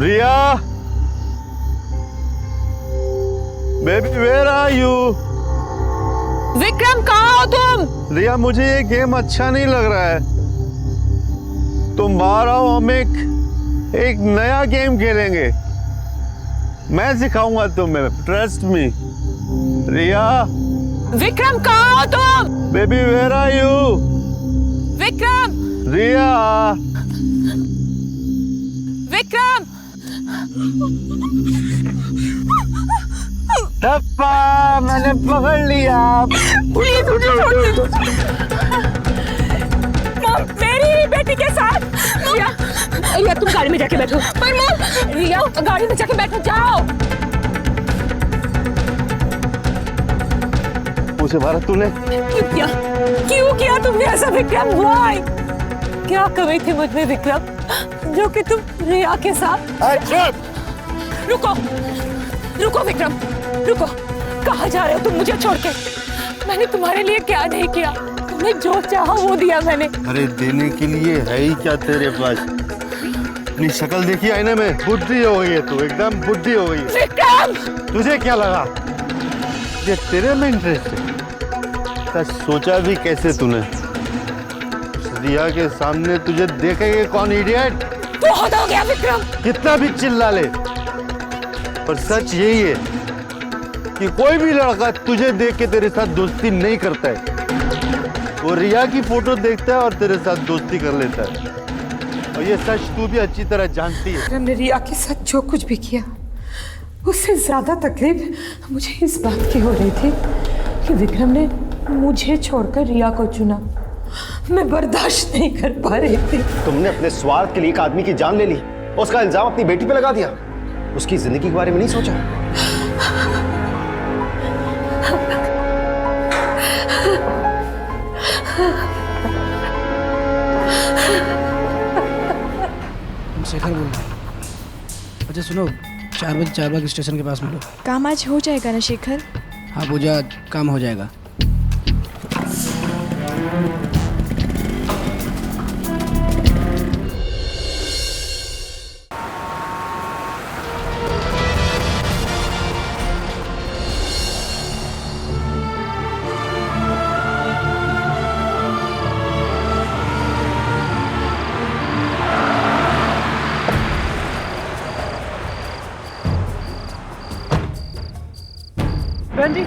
Riya, baby where are you? Vikram कहाँ हो तुम? रिया, मुझे ये गेम अच्छा नहीं लग रहा है। तुम बाहर आओ, हम एक नया गेम खेलेंगे। मैं सिखाऊंगा तुम्हें, ट्रस्ट मी। रिया। विक्रम कहाँ हो तुम? Baby where are you? Vikram. Riya. Vikram. टप्पा, मैंने पकड़ लिया। प्लीज मुझे छोड़ दो। मॉम, मेरी बेटी के साथ। रिया तुम गाड़ी में जाके बैठो। पर मॉम, रिया गाड़ी में जाके बैठो, जाओ। उसे मारा तूने? क्यों किया तुमने ऐसा विक्रम? व्हाई? क्या कमी थी मुझ में विक्रम जो कि तुम रिया के साथ? रुको विक्रम, रुको। कहाँ जा रहे हो तुम मुझे छोड़ के? मैंने तुम्हारे लिए क्या नहीं किया? तुमने जो चाहा वो दिया मैंने। अरे देने के लिए है ही क्या तेरे पास? अपनी शक्ल देखी आईने में, बुद्धि हो गई है तू, एकदम बुद्धि हो गई है। विक्रम! तुझे क्या लगा ये तेरे में इंटरेस्ट है? सोचा भी कैसे तूने? रिया के सामने तुझे देखेंगे कौन इडियट? बहुत हो गया विक्रम। कितना भी चिल्ला ले, पर सच यही है कि कोई भी लड़का तुझे देख के तेरे साथ दोस्ती नहीं करता है। वो रिया की फोटो देखता है और तेरे साथ दोस्ती कर लेता है, और ये सच तू भी अच्छी तरह जानती है। मैंने रिया के साथ जो कुछ भी किया, उससे ज्यादा तकलीफ मुझे इस बात की हो रही थी कि विक्रम ने मुझे छोड़कर रिया को चुना। मैं बर्दाश्त नहीं कर पा रही थी। तुमने अपने स्वार्थ के लिए एक आदमी की जान ले ली, उसका इल्जाम अपनी बेटी पे लगा दिया, उसकी जिंदगी के बारे में नहीं सोचा। शेखर बोल रहा हूँ। अच्छा सुनो, 4 बजे चारबाग स्टेशन के पास मिलो। काम आज हो जाएगा ना शेखर? हाँ पूजा, काम हो जाएगा। जी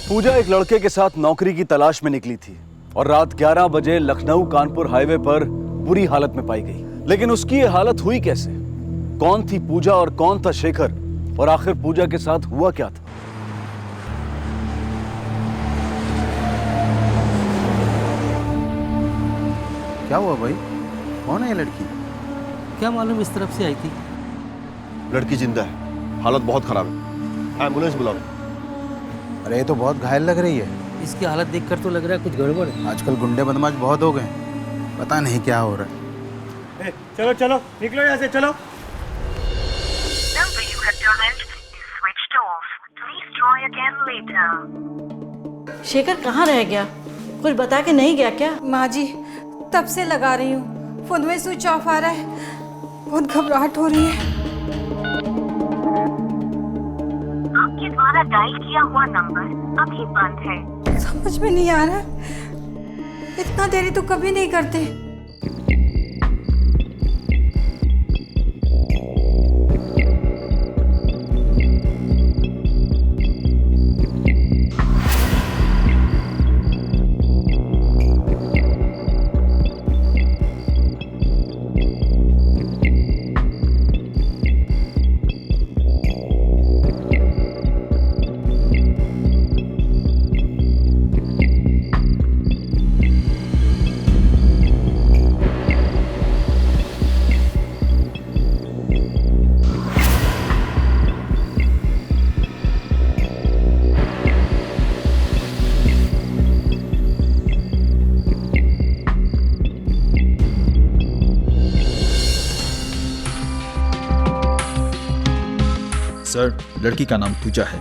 पूजा एक लड़के के साथ नौकरी की तलाश में निकली थी और रात 11 बजे लखनऊ कानपुर हाईवे पर बुरी हालत में पाई गई। लेकिन उसकी ये हालत हुई कैसे? कौन थी पूजा और कौन था शेखर? और आखिर पूजा के साथ हुआ क्या था? क्या हुआ भाई? कौन है ये लड़की? क्या मालूम, इस तरफ से आई थी। लड़की जिंदा है, हालत बहुत खराब है, एम्बुलेंस बुलाओ। अरे ये तो बहुत घायल लग रही है। इसकी हालत देखकर तो लग रहा है कुछ गड़बड़ है। आजकल गुंडे बदमाश बहुत हो गए, पता नहीं क्या हो रहा है। चलो चलो निकलो यहाँ से, चलो। शेखर कहाँ रह गया? कुछ बता के नहीं गया क्या? माँ जी, तब से लगा रही हूँ, फोन में स्विच ऑफ आ रहा है, बहुत घबराहट हो रही है। आपके द्वारा डायल किया हुआ नंबर अभी बंद है। समझ में नहीं आ रहा, इतना देरी तो कभी नहीं करते। सर, लड़की का नाम पूजा है।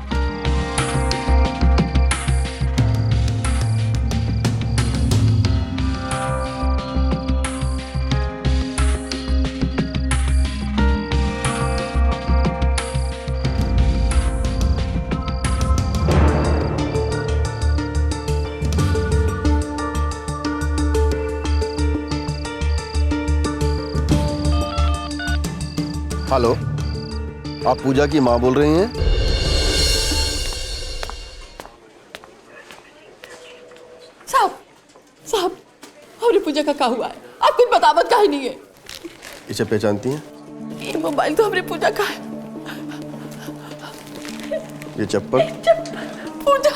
हेलो, आप पूजा की माँ बोल रही हैं? साहब, हमारी पूजा का क्या हुआ है? आप कुछ बतावत काहे नहीं है? इसे पहचानती हैं? ये मोबाइल तो हमारी पूजा का है। ये चप्पल, पूजा,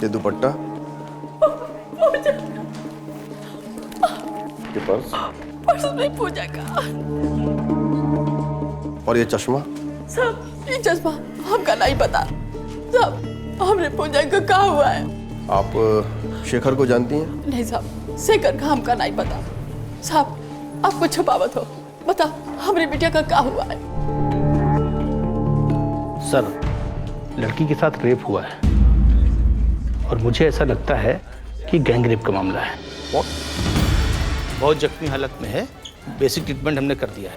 ये दुपट्टा, ये पर्स में पूजा का, और ये चश्मा। साहब ये चश्मा हमका नहीं पता। साहब हमरे पूजा का क्या हुआ है? आप शेखर को जानती हैं? नहीं साहब, शेखर का हमका नहीं पता। साहब आप कुछ छुपावत हो, बता हमारी बिटिया का क्या हुआ है? सर, लड़की के साथ रेप हुआ है और मुझे ऐसा लगता है कि गैंग रेप का मामला है। बहुत जख्मी हालत में है, बेसिक ट्रीटमेंट हमने कर दिया है।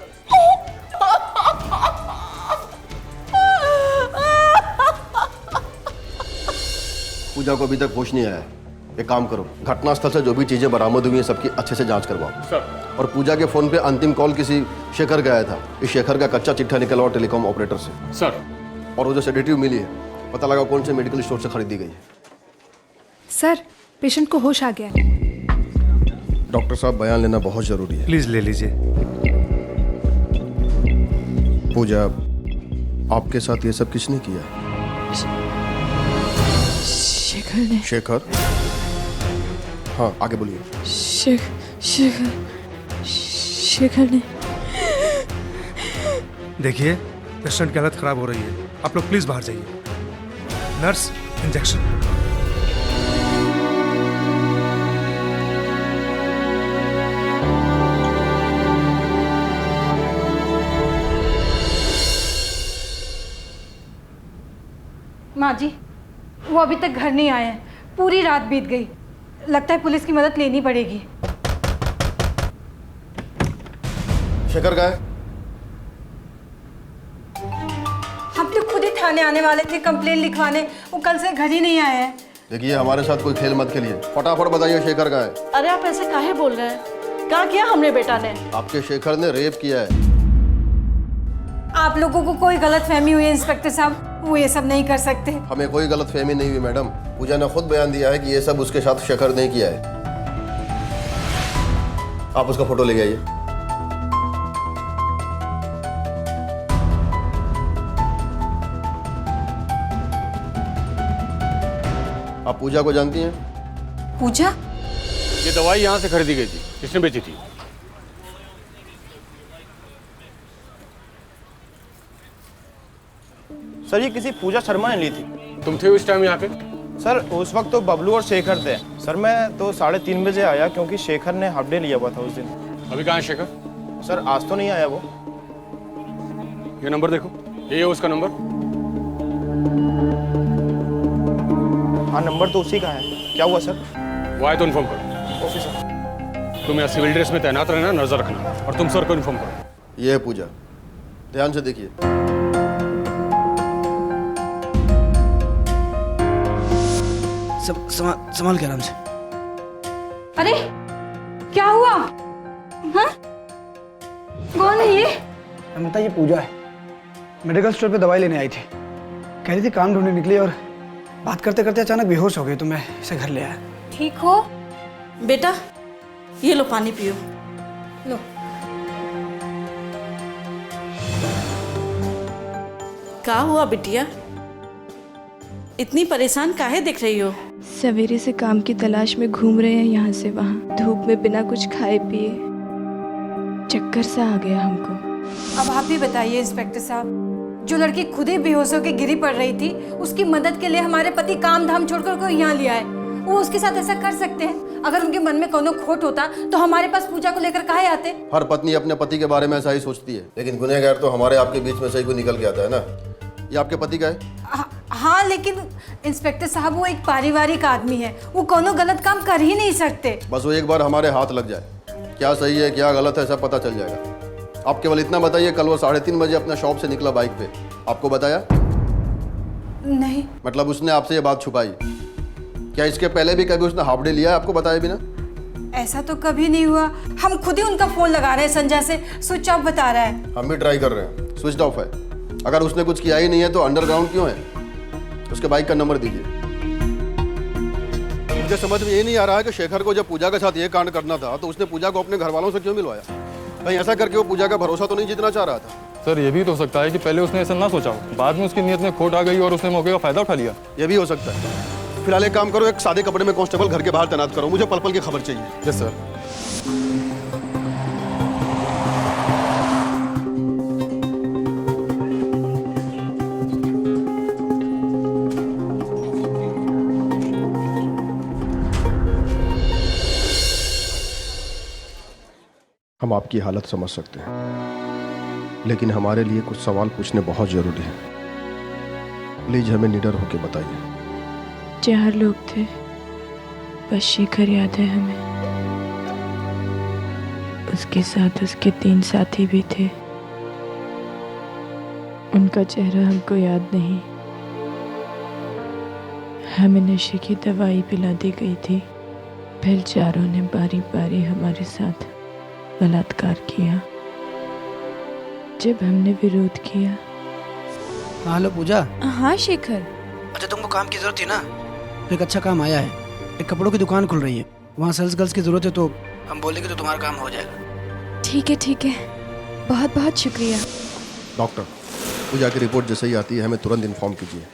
पूजा को अभी तक होश नहीं आया है। एक काम करो, घटनास्थल से जो भी चीजें बरामद हुई हैं सबकी अच्छे से जांच करवाओ। सर। और पूजा के फोन पे अंतिम कॉल किसी शेखर का आया था। इस शेखर का कच्चा चिट्ठा निकला और टेलीकॉम ऑपरेटर से। सर। और वो जो सेडेटिव मिली है, पता लगा कौन से मेडिकल स्टोर से खरीदी गई है। सर, पेशेंट को होश आ गया है। डॉक्टर साहब, बयान लेना बहुत जरूरी है। प्लीज ले लीजिए। पूजा, आपके साथ ये सब किसने किया? शेखर ने। शेखर? हाँ, आगे बोलिए। शेखर ने। देखिए, पेशेंट की हालत खराब हो रही है, आप लोग प्लीज बाहर जाइए। Nurse, injection. माँ जी, वो अभी तक घर नहीं आए हैं, पूरी रात बीत गई। लगता है पुलिस की मदद लेनी पड़ेगी। शेखर का है? हम लोग खुद ही थाने आने वाले थे कंप्लेन लिखवाने, वो कल से घर ही नहीं आए हैं। देखिए, हमारे साथ कोई खेल मत खेलिए, फटाफट बताइए शेखर का है। अरे आप ऐसे काहे बोल रहे हैं? क्या किया हमने बेटा ने? आपके शेखर ने रेप किया है। आप लोगों को कोई गलतफहमी हुई है इंस्पेक्टर साहब, वो ये सब नहीं कर सकते। हमें कोई गलतफहमी नहीं हुई मैडम। पूजा ने खुद बयान दिया है कि ये सब उसके साथ शेखर ने किया है। आप उसका फोटो ले आइए। आप पूजा को जानती हैं? पूजा? ये दवाई यहाँ से खरीदी गई थी, किसने बेची थी? सर, ये किसी पूजा शर्मा ने ली थी। तुम थे उस टाइम यहाँ पे? सर, उस वक्त तो बबलू और शेखर थे। सर, मैं तो 3:30 बजे आया क्योंकि शेखर ने हाफ डे लिया हुआ था उस दिन। अभी कहाँ है शेखर? सर, आज तो नहीं आया वो। ये नंबर देखो, ये है उसका नंबर। हाँ, नंबर तो उसी का है। क्या हुआ सर? वो आए तो इन्फॉर्म करो। Okay sir. तुम यहाँ सिविल ड्रेस में तैनात रहना, नजर रखना, और तुम सर को इन्फॉर्म करो। ये है पूजा, ध्यान से देखिए। संभाल के आराम से। अरे क्या हुआ? हाँ? कौन है ये? अमिता, ये पूजा है। मेडिकल स्टोर पे दवाई लेने आई थी। कह रही थी काम ढूंढने निकली और बात करते करते अचानक बेहोश हो गई, तो मैं इसे घर ले आया। ठीक हो बेटा? ये लो पानी पियो। लो। क्या हुआ बिटिया? इतनी परेशान काहे दिख रही हो? सवेरे से काम की तलाश में घूम रहे हैं यहाँ से वहाँ, धूप में बिना कुछ खाए पिए। चक्कर सा आ गया हमको। अब आप ही बताइए इंस्पेक्टर साहब, जो लड़की खुद ही बेहोश होकर गिरी पड़ रही थी, उसकी मदद के लिए हमारे पति काम धाम छोड़कर को यहाँ लिया है। वो उसके साथ ऐसा कर सकते हैं? अगर उनके मन में कोनो खोट होता तो हमारे पास पूजा को लेकर काहे आते? हर पत्नी अपने पति के बारे में ऐसा ही सोचती है, लेकिन गुनहगार तो हमारे आपके बीच में से ही कोई निकल के आता है ना। ये आपके पति का है? हाँ, लेकिन इंस्पेक्टर साहब वो एक पारिवारिक आदमी है, वो कोनो गलत काम कर ही नहीं सकते। बस वो एक बार हमारे हाथ लग जाए, क्या सही है क्या गलत है सब पता चल जाएगा। आप केवल इतना बताइए, कल वो 3:30 बजे अपना शॉप से निकला बाइक पे, आपको बताया? नहीं। मतलब उसने आपसे ये बात छुपाई? क्या इसके पहले भी कभी उसने हाफ डे लिया है आपको बताए बिना? ऐसा तो कभी नहीं हुआ। हम खुद ही उनका फोन लगा रहे हैं, संजय से स्विच ऑफ बता रहा है। हम भी ट्राई कर रहे हैं, स्विच ऑफ है। अगर उसने कुछ किया ही नहीं है तो अंडरग्राउंड क्यों है? उसके बाइक का नंबर दीजिए। मुझे समझ में ये नहीं आ रहा है कि शेखर को जब पूजा के साथ ये कांड करना था तो उसने पूजा को अपने घर वालों से क्यों मिलवाया? कहीं ऐसा करके वो पूजा का भरोसा तो नहीं जीतना चाह रहा था? सर ये भी तो हो सकता है कि पहले उसने ऐसा ना सोचा हो, बाद में उसकी नीयत में खोट आ गई और उसने मौके का फायदा उठा लिया। ये भी हो सकता है। फिलहाल एक काम करो, एक सादे कपड़े में कांस्टेबल घर के बाहर तैनात करो, मुझे पल पल की खबर चाहिए। Yes sir. हम आपकी हालत समझ सकते हैं, लेकिन हमारे लिए कुछ सवाल पूछने बहुत जरूरी है। प्लीज हमें निडर होकर बताइए। 4 लोग थे, बस शेखर याद है हमें। उसके साथ उसके 3 साथी भी थे, उनका चेहरा हमको याद नहीं। हमें नशे की दवाई पिला दी गई थी, फिर चारों ने बारी बारी हमारे साथ बलात्कार किया। जब हमने विरोध किया। हेलो पूजा। हाँ शेखर। अच्छा, तुमको काम की जरूरत थी ना, तो एक अच्छा काम आया है। एक कपड़ों की दुकान खुल रही है, वहाँ सेल्स गर्ल्स की जरूरत है, तो हम बोलेंगे तो तुम्हारा काम हो जाएगा। ठीक है, बहुत बहुत शुक्रिया। डॉक्टर, पूजा की रिपोर्ट जैसे ही आती है हमें तुरंत इन्फॉर्म कीजिए।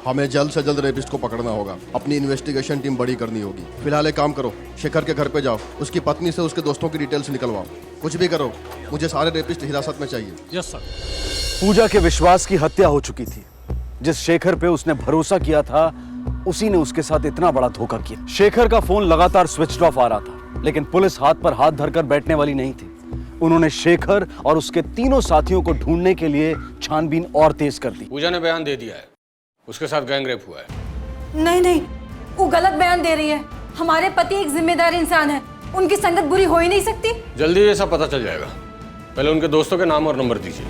हमें जल्द से जल्द रेपिस्ट को पकड़ना होगा, अपनी इन्वेस्टिगेशन टीम बड़ी करनी होगी। फिलहाल एक काम करो, शेखर के घर पे जाओ, उसकी पत्नी से उसके दोस्तों की डिटेल्स निकलवाओ। कुछ भी करो, मुझे सारे रेपिस्ट हिरासत में चाहिए। Yes sir. पूजा के विश्वास की हत्या हो चुकी थी। जिस शेखर पे उसने भरोसा किया था, उसी ने उसके साथ इतना बड़ा धोखा किया। शेखर का फोन लगातार स्विच ऑफ आ रहा था, लेकिन पुलिस हाथ पर हाथ धरकर बैठने वाली नहीं थी। उन्होंने शेखर और उसके तीनों साथियों को ढूंढने के लिए छानबीन और तेज कर दी। पूजा ने बयान दे दिया है, उसके साथ गैंग रेप हुआ है। नहीं, वो गलत बयान दे रही है। हमारे पति एक जिम्मेदार इंसान है, उनकी संगत बुरी हो ही नहीं सकती। जल्दी ये सब पता चल जाएगा, पहले उनके दोस्तों के नाम और नंबर दीजिए।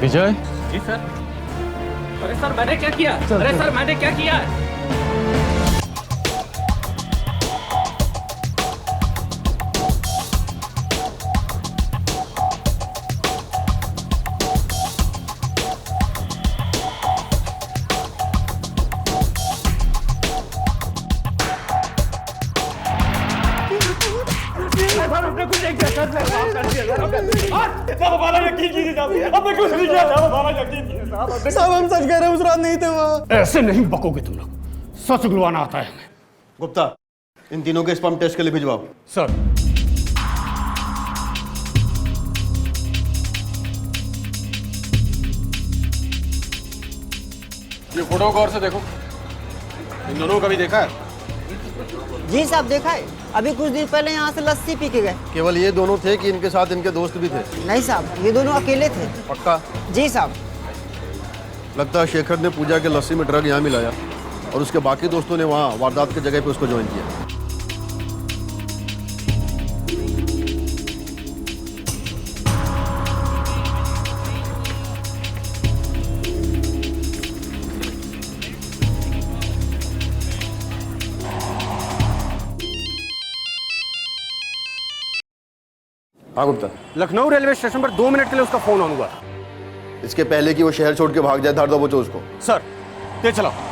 विजय। जी सर। अरे सर मैंने क्या किया? अरे सर मैंने क्या किया? साहब हम सच कह रहे हैं, उस रात नहीं थे वहाँ। ऐसे नहीं बकोगे तुम लोग, सच बुलवाना आता है हमें। गुप्ता, इन तीनों के स्पर्म टेस्ट के लिए भिजवाओ। सर। ये फोटो को और से देखो, इन दोनों को कभी देखा है? जी साहब देखा है, अभी कुछ दिन पहले यहाँ से लस्सी पी के गए। केवल ये दोनों थे कि इनके साथ इनके दोस्त भी थे? नहीं साहब, ये दोनों अकेले थे। पक्का? जी साहब। लगता है शेखर ने पूजा के लस्सी में ड्रग यहाँ मिलाया और उसके बाकी दोस्तों ने वहाँ वारदात की जगह पे उसको ज्वाइन किया। हाँ गुप्ता, लखनऊ रेलवे स्टेशन पर 2 मिनट के लिए उसका फोन ऑन हुआ। इसके पहले कि वो शहर छोड़ के भाग जाए, धार दबोचो उसको। सर, तेज चलाओ।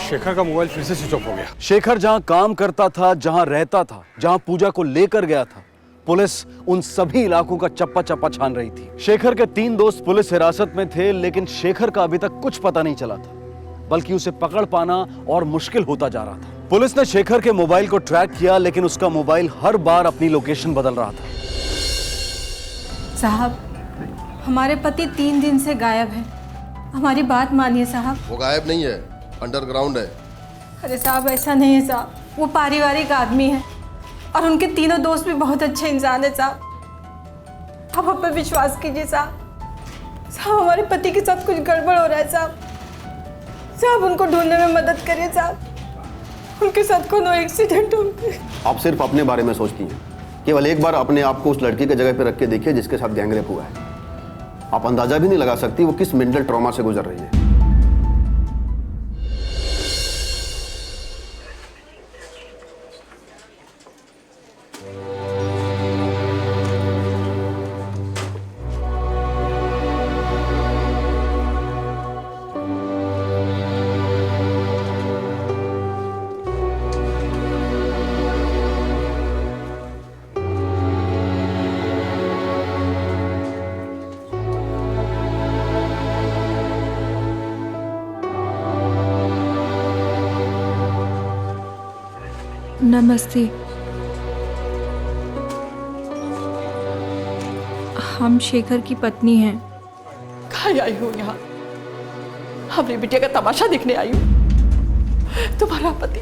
शेखर का मोबाइल फिर से स्विच ऑफ हो गया। शेखर जहां काम करता था, जहां रहता था, जहां पूजा को लेकर गया था, पुलिस उन सभी इलाकों का चप्पा चप्पा छान रही थी। शेखर के 3 दोस्त पुलिस हिरासत में थे, लेकिन शेखर का अभी तक कुछ पता नहीं चला था, बल्कि उसे पकड़ पाना और मुश्किल होता जा रहा था। पुलिस ने शेखर के मोबाइल को ट्रैक किया, लेकिन उसका मोबाइल हर बार अपनी लोकेशन बदल रहा था। साहब, हमारे पति 3 दिन से गायब है। हमारी बात मानिए साहब। वो गायब नहीं है, अंडरग्राउंड है। अरे साहब ऐसा नहीं है साहब, वो पारिवारिक आदमी है और उनके तीनों दोस्त भी बहुत अच्छे इंसान है साहब। आप हम पे विश्वास कीजिए साहब। साहब हमारे पति के साथ कुछ गड़बड़ हो रहा है साहब। साहब उनको ढूंढने में मदद करिए साहब। उनके साथ कोनो एक्सीडेंट हो गया। आप सिर्फ अपने बारे में सोचती हैं। केवल एक बार अपने आप को उस लड़की की जगह पे रख के देखिए जिसके साथ गैंगरेप हुआ है। आप अंदाजा भी नहीं लगा सकती वो किस मेंटल ट्रॉमा से गुजर रही है। नमस्ते, हम शेखर की पत्नी हैं। कहाँ आई हूँ यहाँ? हमारी बिटिया का तमाशा देखने आई हूँ। तुम्हारा पति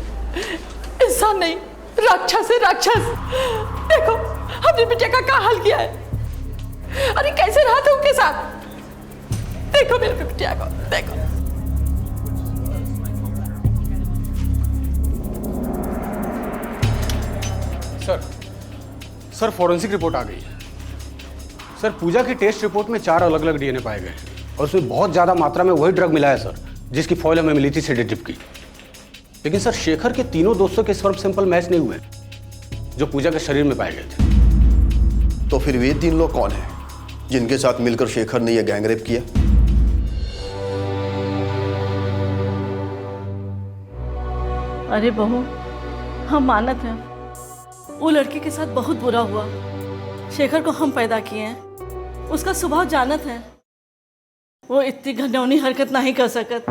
इंसान नहीं, राक्षस है, राक्षस। देखो हमारी बिटिया का क्या हाल किया है। अरे कैसे रहा था उनके साथ? देखो मेरी बिटिया को, देखो। सर फॉरेंसिक रिपोर्ट आ गई है। सर पूजा की टेस्ट रिपोर्ट में 4 अलग अलग डीएनए पाए गए और उसमें बहुत ज्यादा मात्रा में वही ड्रग मिला है सर जिसकी फॉइल हमें मिली थी सेडेटिव की। लेकिन सर शेखर के तीनों दोस्तों के स्पर्म सैंपल मैच नहीं हुए जो पूजा के शरीर में पाए गए थे। तो फिर वे 3 लोग कौन हैं जिनके साथ मिलकर शेखर ने यह गैंगरेप किया? अरे बहू, हम मानत हैं वो लड़की के साथ बहुत बुरा हुआ। शेखर को हम पैदा किए हैं, उसका स्वभाव जानत है। वो इतनी घिनौनी हरकत नहीं कर सकत।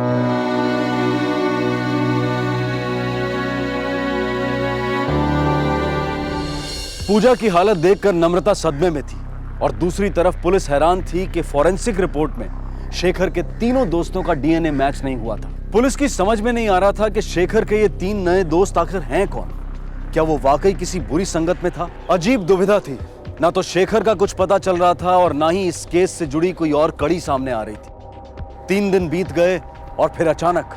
पूजा की हालत देखकर नम्रता सदमे में थी और दूसरी तरफ पुलिस हैरान थी कि फॉरेंसिक रिपोर्ट में शेखर के तीनों दोस्तों का डीएनए मैच नहीं हुआ था। पुलिस की समझ में नहीं आ रहा था कि शेखर के ये 3 नए दोस्त आखिर हैं कौन। क्या वो वाकई किसी बुरी संगत में था? अजीब दुविधा थी। ना तो शेखर का कुछ पता चल रहा था और ना ही इस केस से जुड़ी कोई और कड़ी सामने आ रही थी। 3 दिन बीत गए और फिर अचानक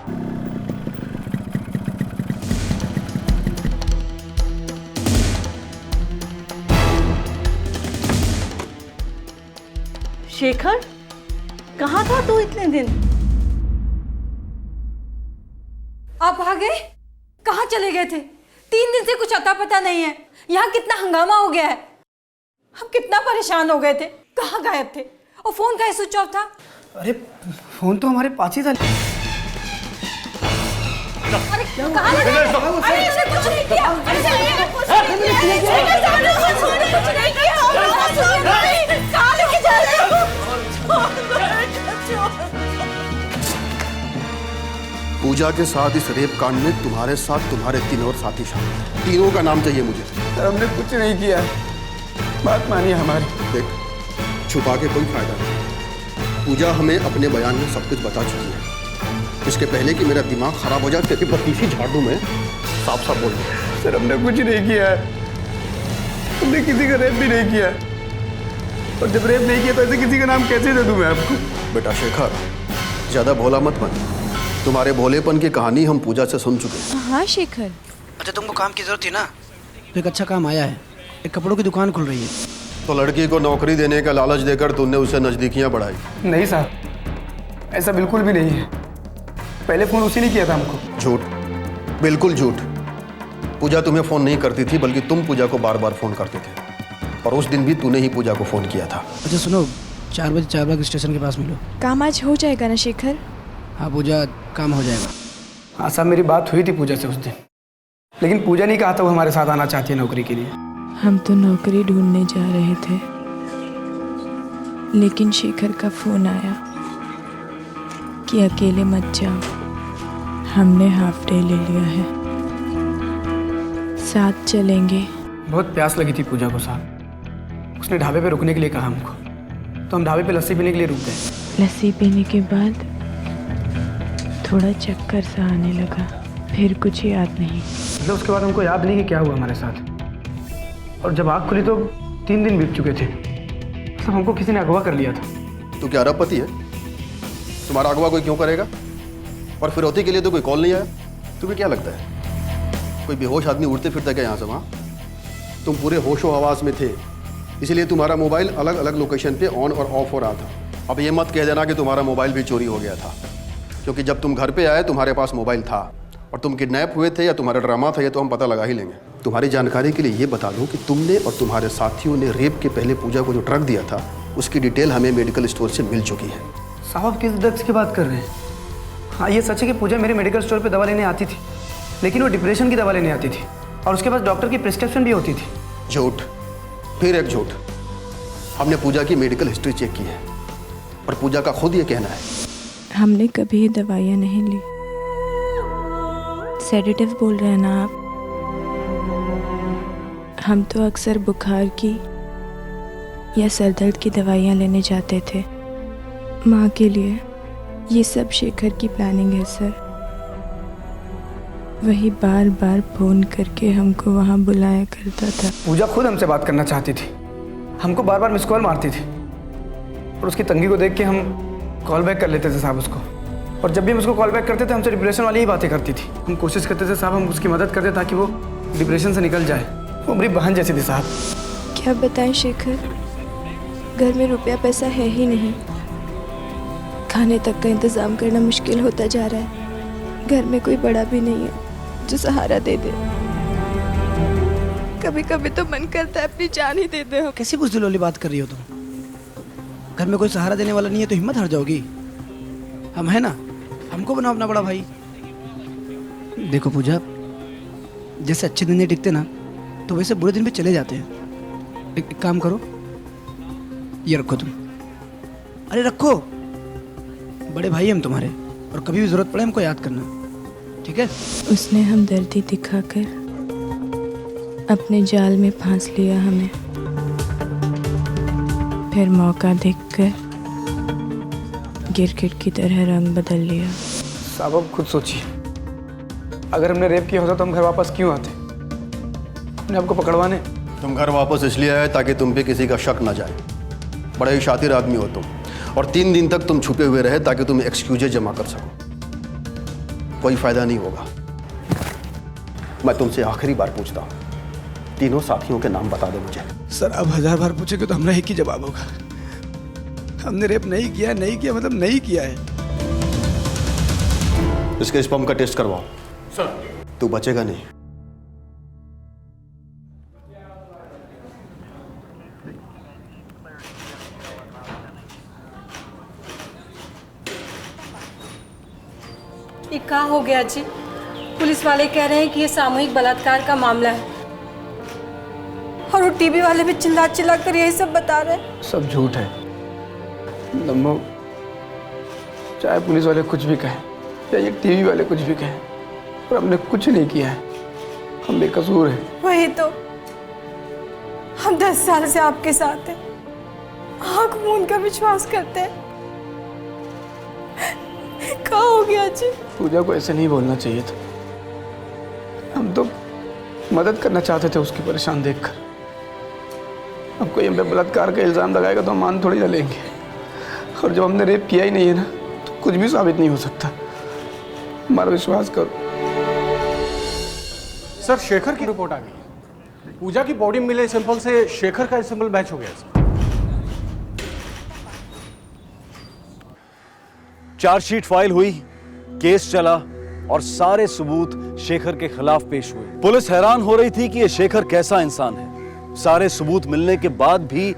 शेखर कहाँ था तू इतने दिन? आप आ गए? कहाँ चले गए थे? 3 दिन से कुछ अता पता नहीं है। यहाँ कितना हंगामा हो गया है। हम कितना परेशान हो गए थे। कहाँ गायब थे? और फोन का स्विच ऑफ था। अरे फोन तो हमारे पास ही था। अरे कहाँ लगा? अरे इसने कुछ नहीं किया। अरे कुछ नहीं किया। कहाँ लेके जा रहे हो? पूजा के साथ इस रेप कांड में तुम्हारे साथ तुम्हारे 3 और साथी शामिल। तीनों का नाम चाहिए मुझे। सर हमने कुछ नहीं किया, बात मानिए हमारी। देख, छुपा के कोई फायदा नहीं। पूजा हमें अपने बयान में सब कुछ बता चुकी है। इसके पहले कि मेरा दिमाग खराब हो जाए तेरी पतीसी झाड़ दूं मैं, साफ साफ बोल दूं। सर हमने कुछ नहीं किया है, हमने किसी का रेप भी नहीं किया। और जब रेप नहीं किया तो ऐसे किसी का नाम कैसे दे दूं मैं आपको? बेटा शेखर, ज्यादा भोला मत बन। तुम्हारे भोलेपन की कहानी हम पूजा से सुन चुके हैं। हाँ शेखर। अच्छा तुमको काम की जरूरत थी ना, तो एक अच्छा काम आया है। एक कपड़ों की दुकान खुल रही है। तो लड़की को नौकरी देने का लालच देकर तुमने उसे नजदीकियां बढ़ाई? नहीं साहब, ऐसा बिल्कुल भी नहीं है। पहले फोन उसी ने किया था हमको। झूठ, बिल्कुल झूठ। पूजा तुम्हें फोन नहीं करती थी, बल्कि तुम पूजा को बार बार फोन करते थे। और उस दिन भी तूने ही पूजा को फोन किया था। अच्छा सुनो, 4 बजे चारबाग स्टेशन के पास मिलो। काम आज हो जाएगा ना शेखर? हाँ पूजा, काम हो जाएगा। हाँ साहब, मेरी बात हुई थी पूजा से उस दिन, लेकिन पूजा नहीं कहा था वो हमारे साथ आना चाहती है नौकरी के लिए। हम तो नौकरी ढूंढने जा रहे थे, लेकिन शेखर का फोन आया कि अकेले मत जाओ, हमने हाफ डे ले लिया है, साथ चलेंगे। बहुत प्यास लगी थी पूजा को साहब, उसने ढाबे पे रुकने के लिए कहा हमको, तो हम ढाबे पे लस्सी पीने के लिए रुक गए। लस्सी पीने के बाद थोड़ा चक्कर सा आने लगा, फिर कुछ याद नहीं। मतलब उसके बाद हमको याद नहीं कि क्या हुआ हमारे साथ। और जब आँख खुली तो 3 दिन बीत चुके थे। सब हमको किसी ने अगवा कर लिया था। तू क्या अरबपति है? तुम्हारा अगवा कोई क्यों करेगा? और फिरौती के लिए तो कोई कॉल नहीं आया। तुम्हें क्या लगता है कोई बेहोश आदमी उड़ते फिरता क्या यहाँ से वहाँ? तुम पूरे होशो हवास में थे, इसलिए तुम्हारा मोबाइल अलग अलग लोकेशन पे ऑन और ऑफ हो रहा था। अब ये मत कह देना कि तुम्हारा मोबाइल भी चोरी हो गया था, क्योंकि जब तुम घर पे आए तुम्हारे पास मोबाइल था। और तुम किडनैप हुए थे या तुम्हारा ड्रामा था, ये तो हम पता लगा ही लेंगे। तुम्हारी जानकारी के लिए ये बता दूं कि तुमने और तुम्हारे साथियों ने रेप के पहले पूजा को जो ड्रग दिया था, उसकी डिटेल हमें मेडिकल स्टोर से मिल चुकी है। साहब किस ड्रग्स की बात कर रहे हैं? हाँ ये सच है कि पूजा मेरे मेडिकल स्टोर पे दवा लेने आती थी, लेकिन वो डिप्रेशन की दवा लेने आती थी और उसके पास डॉक्टर की प्रिस्क्रिप्शन भी होती थी। झूठ, फिर एक झूठ। हमने पूजा की मेडिकल हिस्ट्री चेक की है और पूजा का खुद ये कहना है हमने कभी दवाइयाँ नहीं ली। सेडेटिव बोल रहे हैं ना आप? हम तो अक्सर बुखार की या सर दर्द की दवाइयाँ लेने जाते थे माँ के लिए। ये सब शेखर की प्लानिंग है सर। वही बार बार फोन करके हमको वहाँ बुलाया करता था। पूजा खुद हमसे बात करना चाहती थी, हमको बार बार मिस कॉल मारती थी और उसकी तंगी को देख के हम कॉल बैक कर लेते थे साहब उसको। और जब भी हम उसको कॉल बैक करते थे हमसे डिप्रेशन वाली ही बातें करती थी। हम कोशिश करते थे साहब हम उसकी मदद करते ताकि वो डिप्रेशन से निकल जाए। वो मेरी बहन जैसी थी साहब। क्या बताएं शेखर, घर में रुपया पैसा है ही नहीं, खाने तक का इंतज़ाम करना मुश्किल होता जा रहा है। घर में कोई बड़ा भी नहीं है जो सहारा दे दे। कभी कभी तो मन करता है अपनी जान ही दे दे। कैसी बुज़दिल वाली बात कर रही हो तुम? घर में कोई सहारा देने वाला नहीं है तो हिम्मत हार जाओगी? हम है ना, हमको बनाओ अपना बड़ा भाई। देखो पूजा, जैसे अच्छे दिन नहीं टिकते ना, तो वैसे बुरे दिन भी चले जाते हैं। एक काम करो, ये रखो तुम। अरे रखो, बड़े भाई हम तुम्हारे, और कभी भी जरूरत पड़े हमको याद करना, ठीक है? उसने हमदर्दी दिखाकर अपने जाल में फांस लिया हमें, फिर मौका देखकर गिरगिट की तरह रंग बदल लिया। साहब अब खुद सोचिए, अगर हमने रेप किया होता तो हम घर वापस क्यों आते? अपने आपको पकड़वाने। तुम घर वापस इसलिए आए ताकि तुम पे किसी का शक न जाए। बड़े ही शातिर आदमी हो तुम, और 3 दिन तक तुम छुपे हुए रहे ताकि तुम एक्सक्यूजें जमा कर सको। कोई फायदा नहीं होगा। मैं तुमसे आखिरी बार पूछता हूँ, तीनों साथियों के नाम बता दो मुझे। सर अब 1000 बार पूछेंगे तो हमारा एक ही जवाब होगा। हमने रेप नहीं किया मतलब नहीं किया है। इसके स्पर्म का टेस्ट करवाओ। सर। तू बचेगा नहीं। ये क्या हो गया जी? पुलिस वाले कह रहे हैं कि ये सामूहिक बलात्कार का मामला है और वो टीवी वाले भी चिल्ला चिल्ला कर यही सब बता रहे हैं। सब झूठ है लम्बो, चाहे पुलिस वाले कुछ भी कहें या ये टीवी वाले कुछ भी कहें, पर हमने कुछ नहीं किया है, हम बेकसूर हैं। वही तो, हम 10 साल से आपके साथ हैं, आँख मूंद कर विश्वास करते हैं। क्या हो गया जी? पूजा को ऐसे नहीं बोलना चाहिए था। हम तो मदद करना चाहते थे उसकी परेशान देखकर। अब कोई हम पे बलात्कार का इल्जाम लगाएगा तो हम मान थोड़ी ना लेंगे, और जब हमने रेप किया ही नहीं है ना तो कुछ भी साबित नहीं हो सकता। हमारा विश्वास करो। सर शेखर की रिपोर्ट आ गई। पूजा की बॉडी मिले सैंपल से शेखर का सैंपल मैच हो गया सर। चार्जशीट फाइल हुई, केस चला और सारे सबूत शेखर के खिलाफ पेश हुए। पुलिस हैरान हो रही थी कि यह शेखर कैसा इंसान है। सारे सबूत मिलने के बाद भी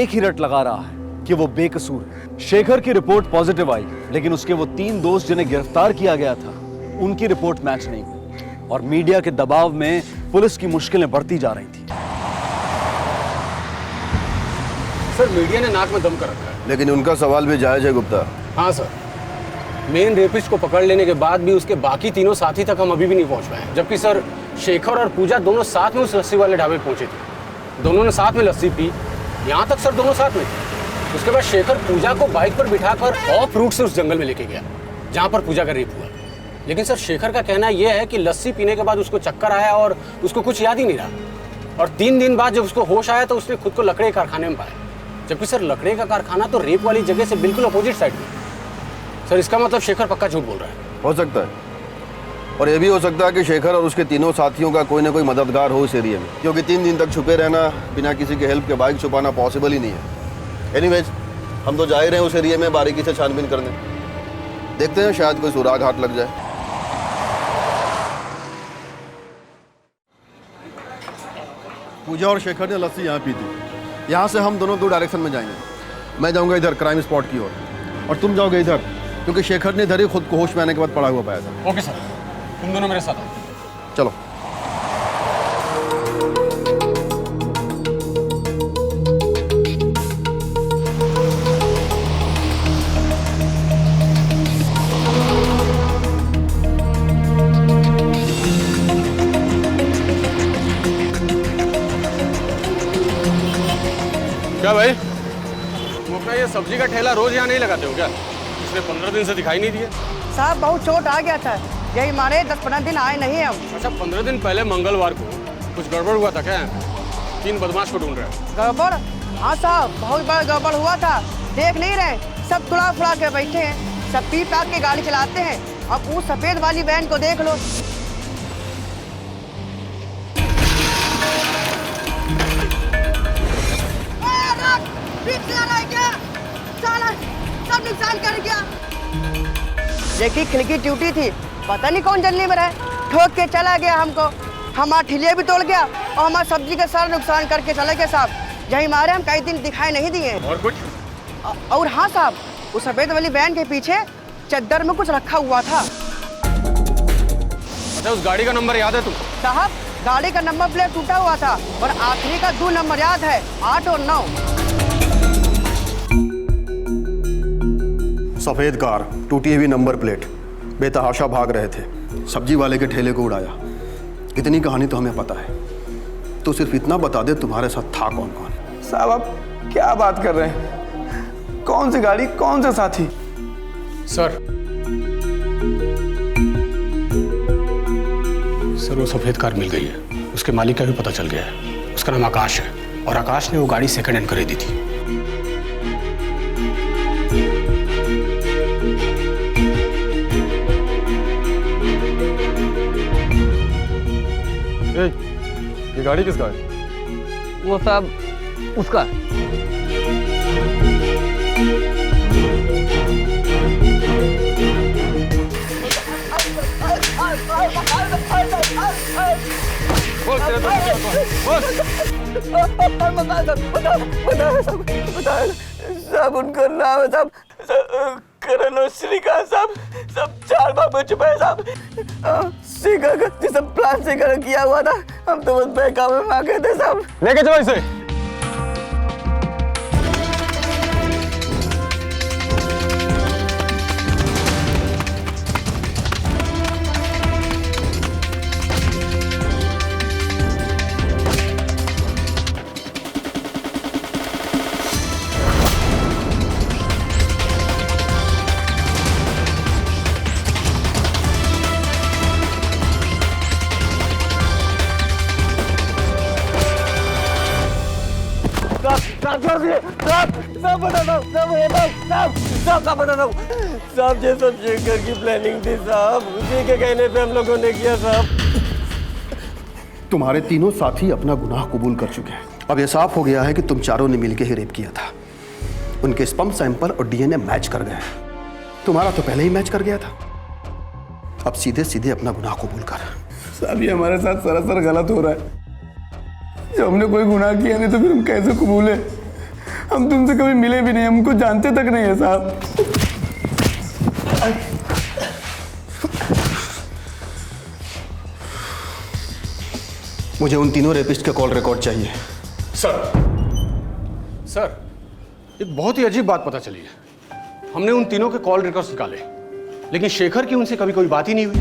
एक ही रट लगा रहा है कि वो बेकसूर है। शेखर की रिपोर्ट पॉजिटिव आई, लेकिन उसके वो 3 दोस्त जिन्हें गिरफ्तार किया गया था उनकी रिपोर्ट मैच नहीं हुई, और मीडिया के दबाव में पुलिस की मुश्किलें बढ़ती जा रही थी। सर मीडिया ने नाक में दम कर रखा है। लेकिन उनका सवाल भी जायज है गुप्ता। हाँ सर, मेन रेपिस्ट को पकड़ लेने के बाद भी उसके बाकी तीनों साथी तक हम अभी भी नहीं पहुंच पाए, जबकि सर शेखर और पूजा दोनों साथ में उस लस्सी वाले ढाबे पहुंचे थे। दोनों ने साथ में लस्सी पी, यहाँ तक सर दोनों साथ में थे। उसके बाद शेखर पूजा को बाइक पर बिठाकर ऑफ रूट से उस जंगल में लेके गया जहाँ पर पूजा का रेप हुआ। लेकिन सर शेखर का कहना यह है कि लस्सी पीने के बाद उसको चक्कर आया और उसको कुछ याद ही नहीं रहा, और 3 दिन बाद जब उसको होश आया तो उसने खुद को लकड़े कारखाने में पाया, जबकि सर लकड़े का कारखाना तो रेप वाली जगह से बिल्कुल अपोजिट साइड में। सर इसका मतलब शेखर पक्का झूठ बोल रहा है। हो सकता है, और यह भी हो सकता है कि शेखर और उसके तीनों साथियों का कोई ना कोई मददगार हो इस एरिया में, क्योंकि 3 दिन तक छुपे रहना बिना किसी के हेल्प के बाइक छुपाना पॉसिबल ही नहीं है। एनीवेज, हम तो जा ही रहे हैं उस एरिया में बारीकी से छानबीन करने। देखते हैं शायद कोई सुराग हाथ लग जाए। पूजा और शेखर ने लस्सी यहाँ पी थी। यहाँ से हम दोनों 2 डायरेक्शन में जाएंगे। मैं जाऊँगा इधर क्राइम स्पॉट की ओर, और तुम जाओगे इधर, क्योंकि शेखर ने इधर ही खुद को होश में आने के बाद पड़ा हुआ पाया था। ओके सर, तुम दोनों मेरे साथ आओ। चलो। क्या भाई, तुम अपना ये सब्जी का ठेला रोज यहाँ नहीं लगाते हो क्या? पिछले 15 दिन से दिखाई नहीं दिए। साहब बहुत चोट आ गया था, यही मारे 10-15 दिन आए नहीं हम। अच्छा, 15 दिन पहले मंगलवार को कुछ गड़बड़ हुआ था क्या? 3 बदमाश को ढूंढ रहे हैं। गड़बड़? हाँ साहब, बहुत बड़ा गड़बड़ हुआ था। देख नहीं रहे, सब तुड़ा फुड़ा के बैठे हैं, सब पी पाक के गाड़ी चलाते हैं। अब उस सफेद वाली वैन को देख लो। सब नुकसान कर गया। देखी खिड़की टूटी थी, पता नहीं कौन जल्दी में रहे, ठोक के चला गया हमको। हमारा ठिलिया भी तोड़ गया और हमारा सब्जी का सारा नुकसान करके चले गए साहब। यही मारे हम कई दिन दिखाई नहीं दिए। और कुछ? और हाँ साहब, उस सफेद वाली वैन के पीछे चद्दर में कुछ रखा हुआ था। अच्छा, उस गाड़ी का नंबर याद है तुम? साहब, गाड़ी का नंबर प्लेट टूटा हुआ था और आखिरी का 2 नंबर याद है, 8 और 9। सफेद कार, टूटी हुई नंबर प्लेट, बेतहाशा भाग रहे थे, सब्जी वाले के ठेले को उड़ाया। इतनी कहानी तो हमें पता है, तो सिर्फ इतना बता दे तुम्हारे साथ था कौन कौन? साहब आप क्या बात कर रहे हैं? कौन सी गाड़ी, कौन सा साथी? सर वो सफेद कार मिल गई है, उसके मालिक का भी पता चल गया है। उसका नाम आकाश है, और आकाश ने वो गाड़ी सेकंड हैंड खरीदी थी। ये गाड़ी किसका है? वो साहब उसका। बोल तेरा सब उनका नाम है सब करण और श्रीकांत साहब सब 4 बार बच चुके हैं साहब। शेखर का जिस प्लान शेखर किया हुआ था हम तो बस बहकावे में आ गए थे साहब। लेके चलो इसे। साहब ये सब शेखर की प्लानिंग थी साहब, उसी के कहने पे हम लोगों ने किया साहब। तुम्हारे तीनों साथी अपना गुनाह कबूल कर चुके हैं। अब यह साफ हो गया है कि तुम चारों ने मिलकर ही रेप किया था। उनके स्पर्म सैंपल और डीएनए मैच कर गए। तुम्हारा तो पहले ही मैच कर गया था। अब सीधे सीधे अपना गुनाह कबूल कर। साहब ये हमारे साथ सरासर गलत हो रहा है। जब हमने कोई गुनाह किया नहीं तो फिर हम कैसे कबूले? हम तुमसे कभी मिले भी नहीं, हमको जानते तक नहीं है साहब। मुझे उन तीनों रेपिस्ट के कॉल रिकॉर्ड चाहिए। सर एक बहुत ही अजीब बात पता चली है। हमने उन तीनों के कॉल रिकॉर्ड्स निकाले, लेकिन शेखर की उनसे कभी कोई बात ही नहीं हुई।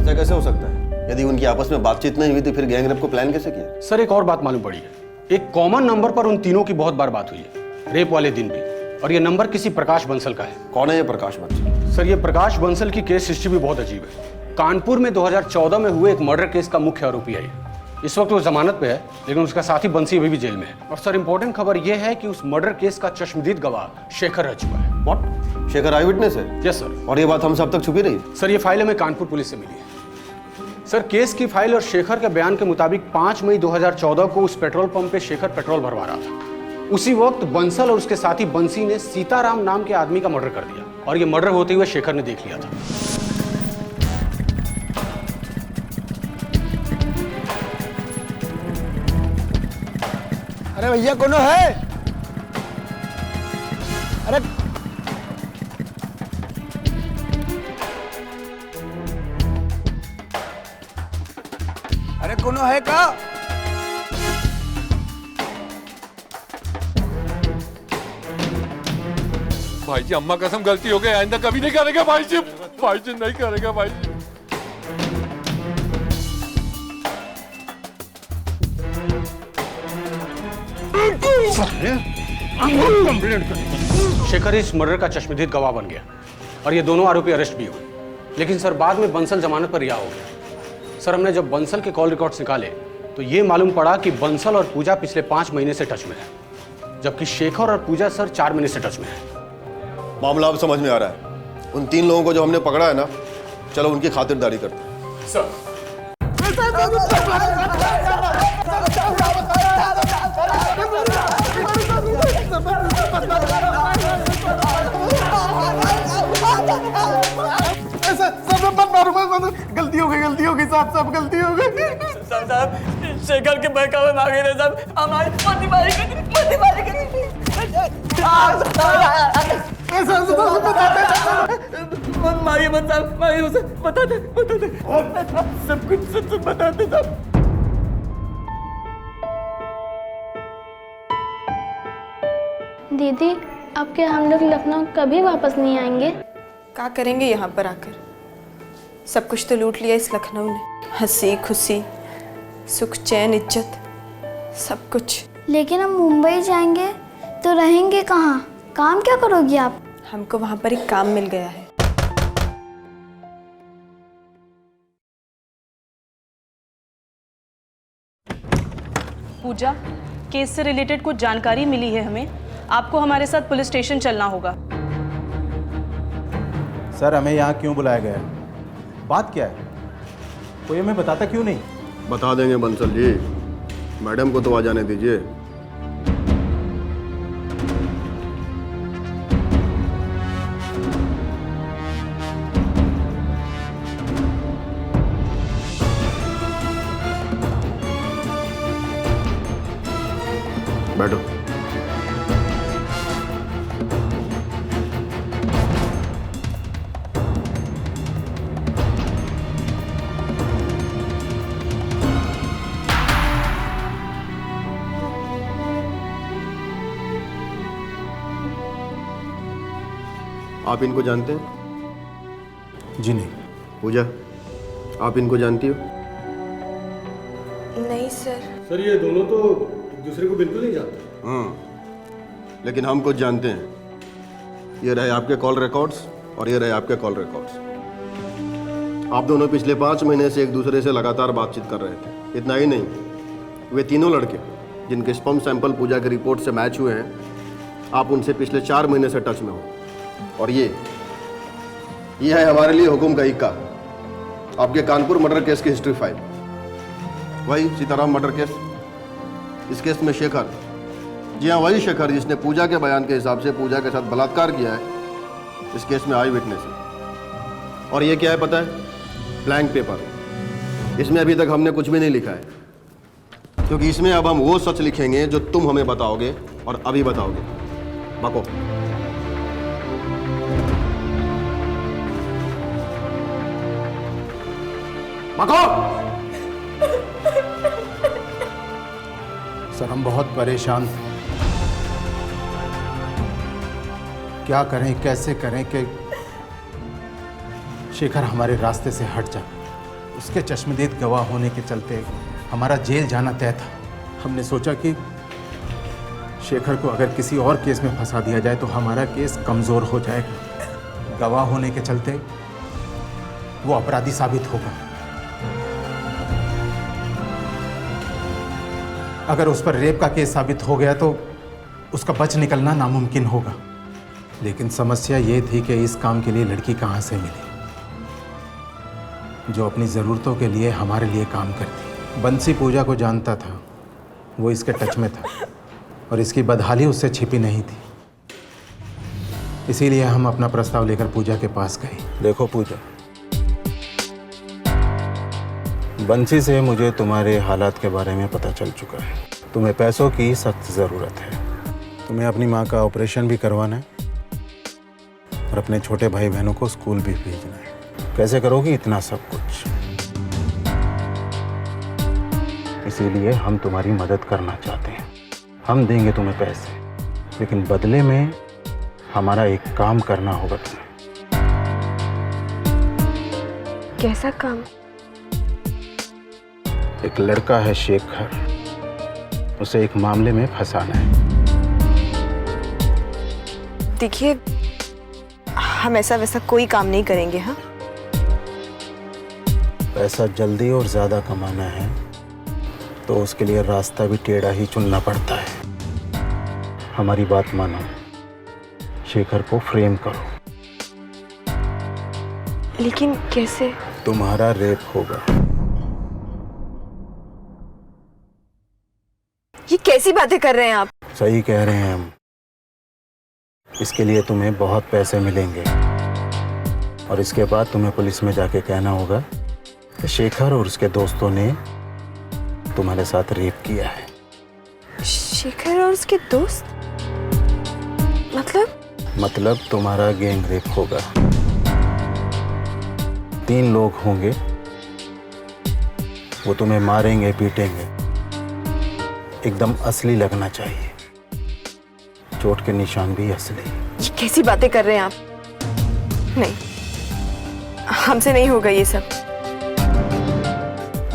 ऐसा कैसे हो सकता है? यदि उनकी आपस में बातचीत नहीं हुई तो फिर गैंग रेप को प्लान कैसे किया? सर एक और बात मालूम पड़ी है। एक कॉमन नंबर पर उन तीनों की बहुत बार बात हुई है, रेप वाले दिन भी, और ये नंबर किसी प्रकाश बंसल का है। कौन है ये प्रकाश बंसल? सर ये प्रकाश बंसल की केस हिस्ट्री भी बहुत अजीब है। कानपुर में 2014 में हुए एक मर्डर केस का मुख्य आरोपी है। इस वक्त वो जमानत पे है, लेकिन उसका साथी बंसी अभी भी जेल में है। और सर इंपॉर्टेंट खबर यह है कि उस मर्डर केस का चश्मदीद गवाह शेखर रह चुका है। व्हाट? शेखर आई विटनेस है? Yes sir. और ये बात हमसे अब तक छुपी रही? सर ये फाइल हमें कानपुर पुलिस से मिली है। सर केस की फाइल और शेखर के बयान के मुताबिक 5 मई 2014 को उस पेट्रोल पंप पे शेखर पेट्रोल भरवा रहा था। उसी वक्त बंसल और उसके साथी बंसी ने सीताराम नाम के आदमी का मर्डर कर दिया, और ये मर्डर होते हुए शेखर ने देख लिया था। अरे भैया कौन है? अरे कौन है का? भाई जी अम्मा कसम गलती हो गई, आइंदा कभी नहीं करेगा भाई जी। भाई जी नहीं करेगा भाई जी। शेखर इस मर्डर का चश्मदीद गवाह बन गया, और ये दोनों आरोपी अरेस्ट भी हुए। लेकिन सर बाद में बंसल जमानत पर रिहा हो गया। सर हमने जब बंसल के कॉल रिकॉर्ड्स निकाले तो ये मालूम पड़ा कि बंसल और पूजा पिछले 5 महीने से टच में है, जबकि शेखर और पूजा सर 4 महीने से टच में है। मामला अब समझ में आ रहा है। उन 3 लोगों को जो हमने पकड़ा है ना, चलो उनकी खातिरदारी करते हैं। सर गलती हो गई साहब, सब गलती हो गई साहब। शेखर के बहकावे में आ गए साहब। हमारी मत मारी मत साहब, मारिए उसे, बताते सब कुछ सच बताते साहब। दीदी अब क्या हम लोग लखनऊ कभी वापस नहीं आएंगे? क्या करेंगे यहाँ पर आकर? सब कुछ तो लूट लिया इस लखनऊ ने। हंसी खुशी, सुख चैन, इज्जत, सब कुछ। लेकिन हम मुंबई जाएंगे तो रहेंगे कहाँ? काम क्या करोगी आप? हमको वहाँ पर एक काम मिल गया है। पूजा, केस से रिलेटेड कुछ जानकारी मिली है हमें। आपको हमारे साथ पुलिस स्टेशन चलना होगा। सर हमें यहाँ क्यों बुलाया गया है? बात क्या है? कोई हमें बताता क्यों नहीं? बता देंगे बंसल जी, मैडम को तो आ जाने दीजिए। आप इनको जानते हैं? जी नहीं। पूजा, आप इनको जानती हो? नहीं सर। सर ये दोनों तो एक दूसरे को बिल्कुल नहीं जानते। लेकिन हम कुछ जानते हैं। ये रहे आपके कॉल रिकॉर्ड्स और ये रहे आपके कॉल रिकॉर्ड्स। आप दोनों पिछले 5 महीने से एक दूसरे से लगातार बातचीत कर रहे थे। इतना ही नहीं, वे तीनों लड़के जिनके स्पर्म सैंपल पूजा की रिपोर्ट से मैच हुए हैं, आप उनसे पिछले 4 महीने से टच में हो। और ये है हमारे लिए हुकुम का इक्का, आपके कानपुर मर्डर केस की हिस्ट्री फाइल। वही सीताराम मर्डर केस। इस केस में शेखर, जी हाँ वही शेखर जिसने पूजा के बयान के हिसाब से पूजा के साथ बलात्कार किया है, इस केस में आई विटनेस है। और ये क्या है पता है? Blank paper. इसमें अभी तक हमने कुछ भी नहीं लिखा है, क्योंकि इसमें अब हम वो सच लिखेंगे जो तुम हमें बताओगे और अभी बताओगे। बको। बको। सर हम बहुत परेशान थे, क्या करें कैसे करें कि शेखर हमारे रास्ते से हट जाए। उसके चश्मदीद गवाह होने के चलते हमारा जेल जाना तय था। हमने सोचा कि शेखर को अगर किसी और केस में फंसा दिया जाए तो हमारा केस कमज़ोर हो जाएगा। गवाह होने के चलते वो अपराधी साबित होगा। अगर उस पर रेप का केस साबित हो गया तो उसका बच निकलना नामुमकिन होगा। लेकिन समस्या ये थी कि इस काम के लिए लड़की कहाँ से मिली जो अपनी ज़रूरतों के लिए हमारे लिए काम करती। बंसी पूजा को जानता था, वो इसके टच में था और इसकी बदहाली उससे छिपी नहीं थी। इसीलिए हम अपना प्रस्ताव लेकर पूजा के पास गए। देखो पूजा, बंसी से मुझे तुम्हारे हालात के बारे में पता चल चुका है। तुम्हें पैसों की सख्त ज़रूरत है। तुम्हें अपनी माँ का ऑपरेशन भी करवाना है और अपने छोटे भाई बहनों को स्कूल भी भेजना है। कैसे करोगी इतना सब कुछ? इसीलिए हम तुम्हारी मदद करना चाहते हैं। हम देंगे तुम्हें पैसे, लेकिन बदले में हमारा एक काम करना होगा तुम्हें। कैसा काम? एक लड़का है शेखर, उसे एक मामले में फंसाना है। देखिए, हम ऐसा वैसा कोई काम नहीं करेंगे। हाँ, पैसा जल्दी और ज़्यादा कमाना है तो उसके लिए रास्ता भी टेढ़ा ही चुनना पड़ता है। हमारी बात मानो, शेखर को फ्रेम करो। लेकिन कैसे? तुम्हारा रेप होगा। ये कैसी बातें कर रहे हैं आप? सही कह रहे हैं हम। इसके लिए तुम्हें बहुत पैसे मिलेंगे और इसके बाद तुम्हें पुलिस में जाके कहना होगा कि शेखर और उसके दोस्तों ने तुम्हारे साथ रेप किया है। शेखर और उसके दोस्त? मतलब तुम्हारा गैंग रेप होगा। 3 लोग होंगे, वो तुम्हें मारेंगे पीटेंगे। एकदम असली लगना चाहिए, चोट के निशान भी असली। ये कैसी बातें कर रहे हैं आप? नहीं, हमसे नहीं होगा ये सब।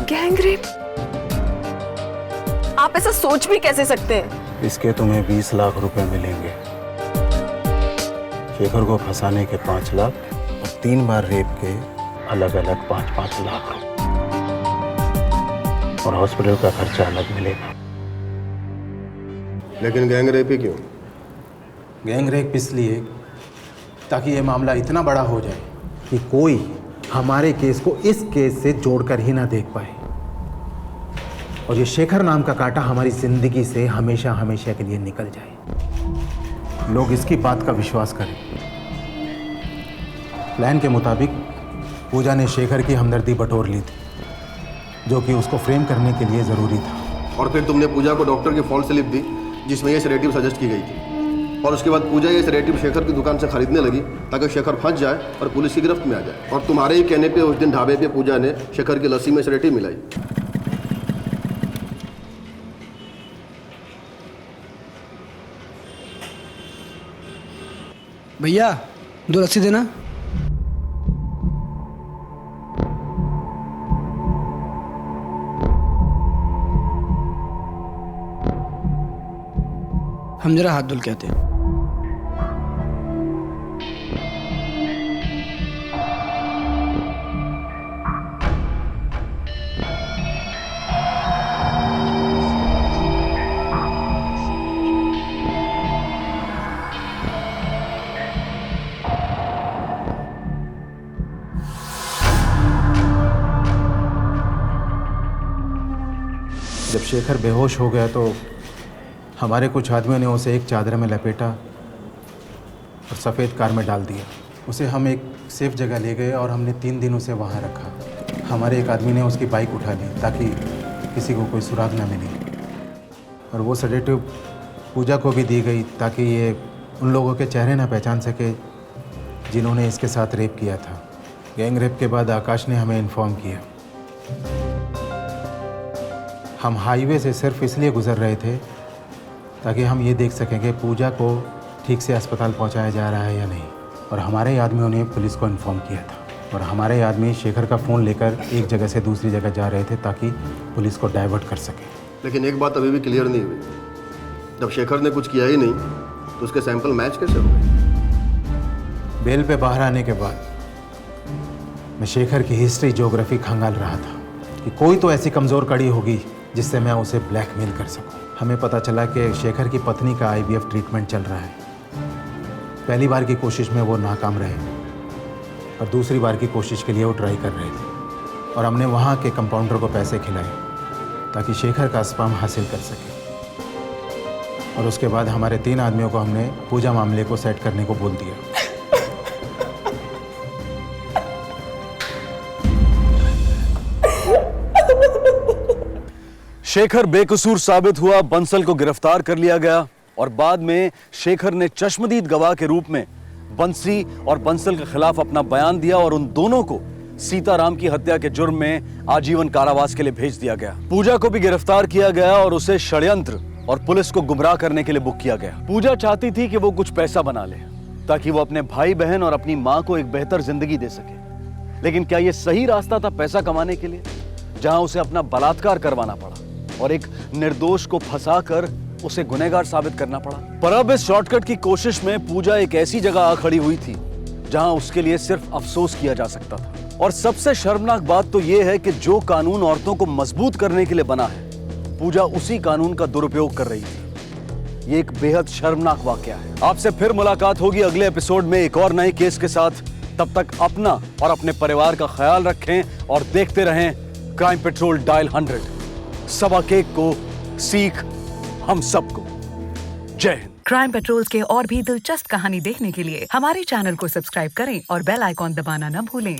Gang rape? आप ऐसा सोच भी कैसे सकते हैं? इसके तुम्हें 20 लाख रुपए मिलेंगे। शेखर को फंसाने के 5 लाख और 3 बार रेप के अलग अलग 5-5 लाख रुपए और हॉस्पिटल का खर्चा अलग मिलेगा। लेकिन गैंग रेप ही क्यों? गैंग रेप इसलिए ताकि ये मामला इतना बड़ा हो जाए कि कोई हमारे केस को इस केस से जोड़कर ही ना देख पाए और ये शेखर नाम का कांटा हमारी जिंदगी से हमेशा हमेशा के लिए निकल जाए। लोग इसकी बात का विश्वास करें। प्लान के मुताबिक पूजा ने शेखर की हमदर्दी बटोर ली थी, जो कि उसको फ्रेम करने के लिए ज़रूरी था। और फिर तुमने पूजा को डॉक्टर की फॉल्स स्लिप दी जिसमें ये सेडेटिव सजेस्ट की गई थी, और उसके बाद पूजा ये सेडेटिव शेखर की दुकान से खरीदने लगी ताकि शेखर फंस जाए और पुलिस की गिरफ्त में आ जाए। और तुम्हारे ही कहने पे उस दिन ढाबे पे पूजा ने शेखर की लस्सी में सेडेटिव मिलाई। भैया 2 रस्सी देना। हम जरा हाथ धुल के आते हैं। जब शेखर बेहोश हो गया तो हमारे कुछ आदमियों ने उसे एक चादर में लपेटा और सफ़ेद कार में डाल दिया। उसे हम एक सेफ जगह ले गए और हमने 3 दिन उसे वहाँ रखा। हमारे एक आदमी ने उसकी बाइक उठा ली ताकि किसी को कोई सुराग ना मिले, और वो सेडेटिव पूजा को भी दी गई ताकि ये उन लोगों के चेहरे ना पहचान सके जिन्होंने इसके साथ रेप किया था। गैंग रेप के बाद आकाश ने हमें इन्फॉर्म किया। हम हाईवे से सिर्फ इसलिए गुजर रहे थे ताकि हम ये देख सकें कि पूजा को ठीक से अस्पताल पहुंचाया जा रहा है या नहीं, और हमारे आदमियों ने पुलिस को इन्फॉर्म किया था, और हमारे आदमी शेखर का फ़ोन लेकर एक जगह से दूसरी जगह जा रहे थे ताकि पुलिस को डाइवर्ट कर सके। लेकिन एक बात अभी भी क्लियर नहीं हुई, जब शेखर ने कुछ किया ही नहीं तो उसके सैंपल मैच कैसे हो गए? बेल पे बाहर आने के बाद मैं शेखर की हिस्ट्री ज्योग्राफी खंगाल रहा था कि कोई तो ऐसी कमज़ोर कड़ी होगी जिससे मैं उसे ब्लैकमेल कर सकूं। हमें पता चला कि शेखर की पत्नी का IVF ट्रीटमेंट चल रहा है। पहली बार की कोशिश में वो नाकाम रहे और दूसरी बार की कोशिश के लिए वो ट्राई कर रहे थे, और हमने वहाँ के कंपाउंडर को पैसे खिलाए ताकि शेखर का स्पर्म हासिल कर सके। और उसके बाद हमारे 3 आदमियों को हमने पूजा मामले को सेट करने को बोल दिया। शेखर बेकसूर साबित हुआ, बंसल को गिरफ्तार कर लिया गया, और बाद में शेखर ने चश्मदीद गवाह के रूप में बंसी और बंसल के खिलाफ अपना बयान दिया और उन दोनों को सीताराम की हत्या के जुर्म में आजीवन कारावास के लिए भेज दिया गया। पूजा को भी गिरफ्तार किया गया और उसे षड्यंत्र और पुलिस को गुमराह करने के लिए बुक किया गया। पूजा चाहती थी कि वो कुछ पैसा बना ले ताकि वो अपने भाई बहन और अपनी माँ को एक बेहतर जिंदगी दे सके। लेकिन क्या ये सही रास्ता था पैसा कमाने के लिए, जहां उसे अपना बलात्कार करवाना पड़ा और एक निर्दोष को फंसाकर उसे गुनहगार साबित करना पड़ा। पर अब इस शॉर्टकट की कोशिश में पूजा एक ऐसी जगह आ खड़ी हुई थी जहां उसके लिए सिर्फ अफसोस किया जा सकता था। और सबसे शर्मनाक बात तो यह है कि जो कानून औरतों को मजबूत करने के लिए बना है, पूजा उसी कानून का दुरुपयोग कर रही थी। ये एक बेहद शर्मनाक वाकया है। आपसे फिर मुलाकात होगी अगले एपिसोड में एक और नए केस के साथ। तब तक अपना और अपने परिवार का ख्याल रखें और देखते रहें क्राइम पेट्रोल डायल 100। सबा केक को सीख हम सबको। जय हिंद। क्राइम पेट्रोल के और भी दिलचस्प कहानी देखने के लिए हमारे चैनल को सब्सक्राइब करें और बेल आइकॉन दबाना न भूलें।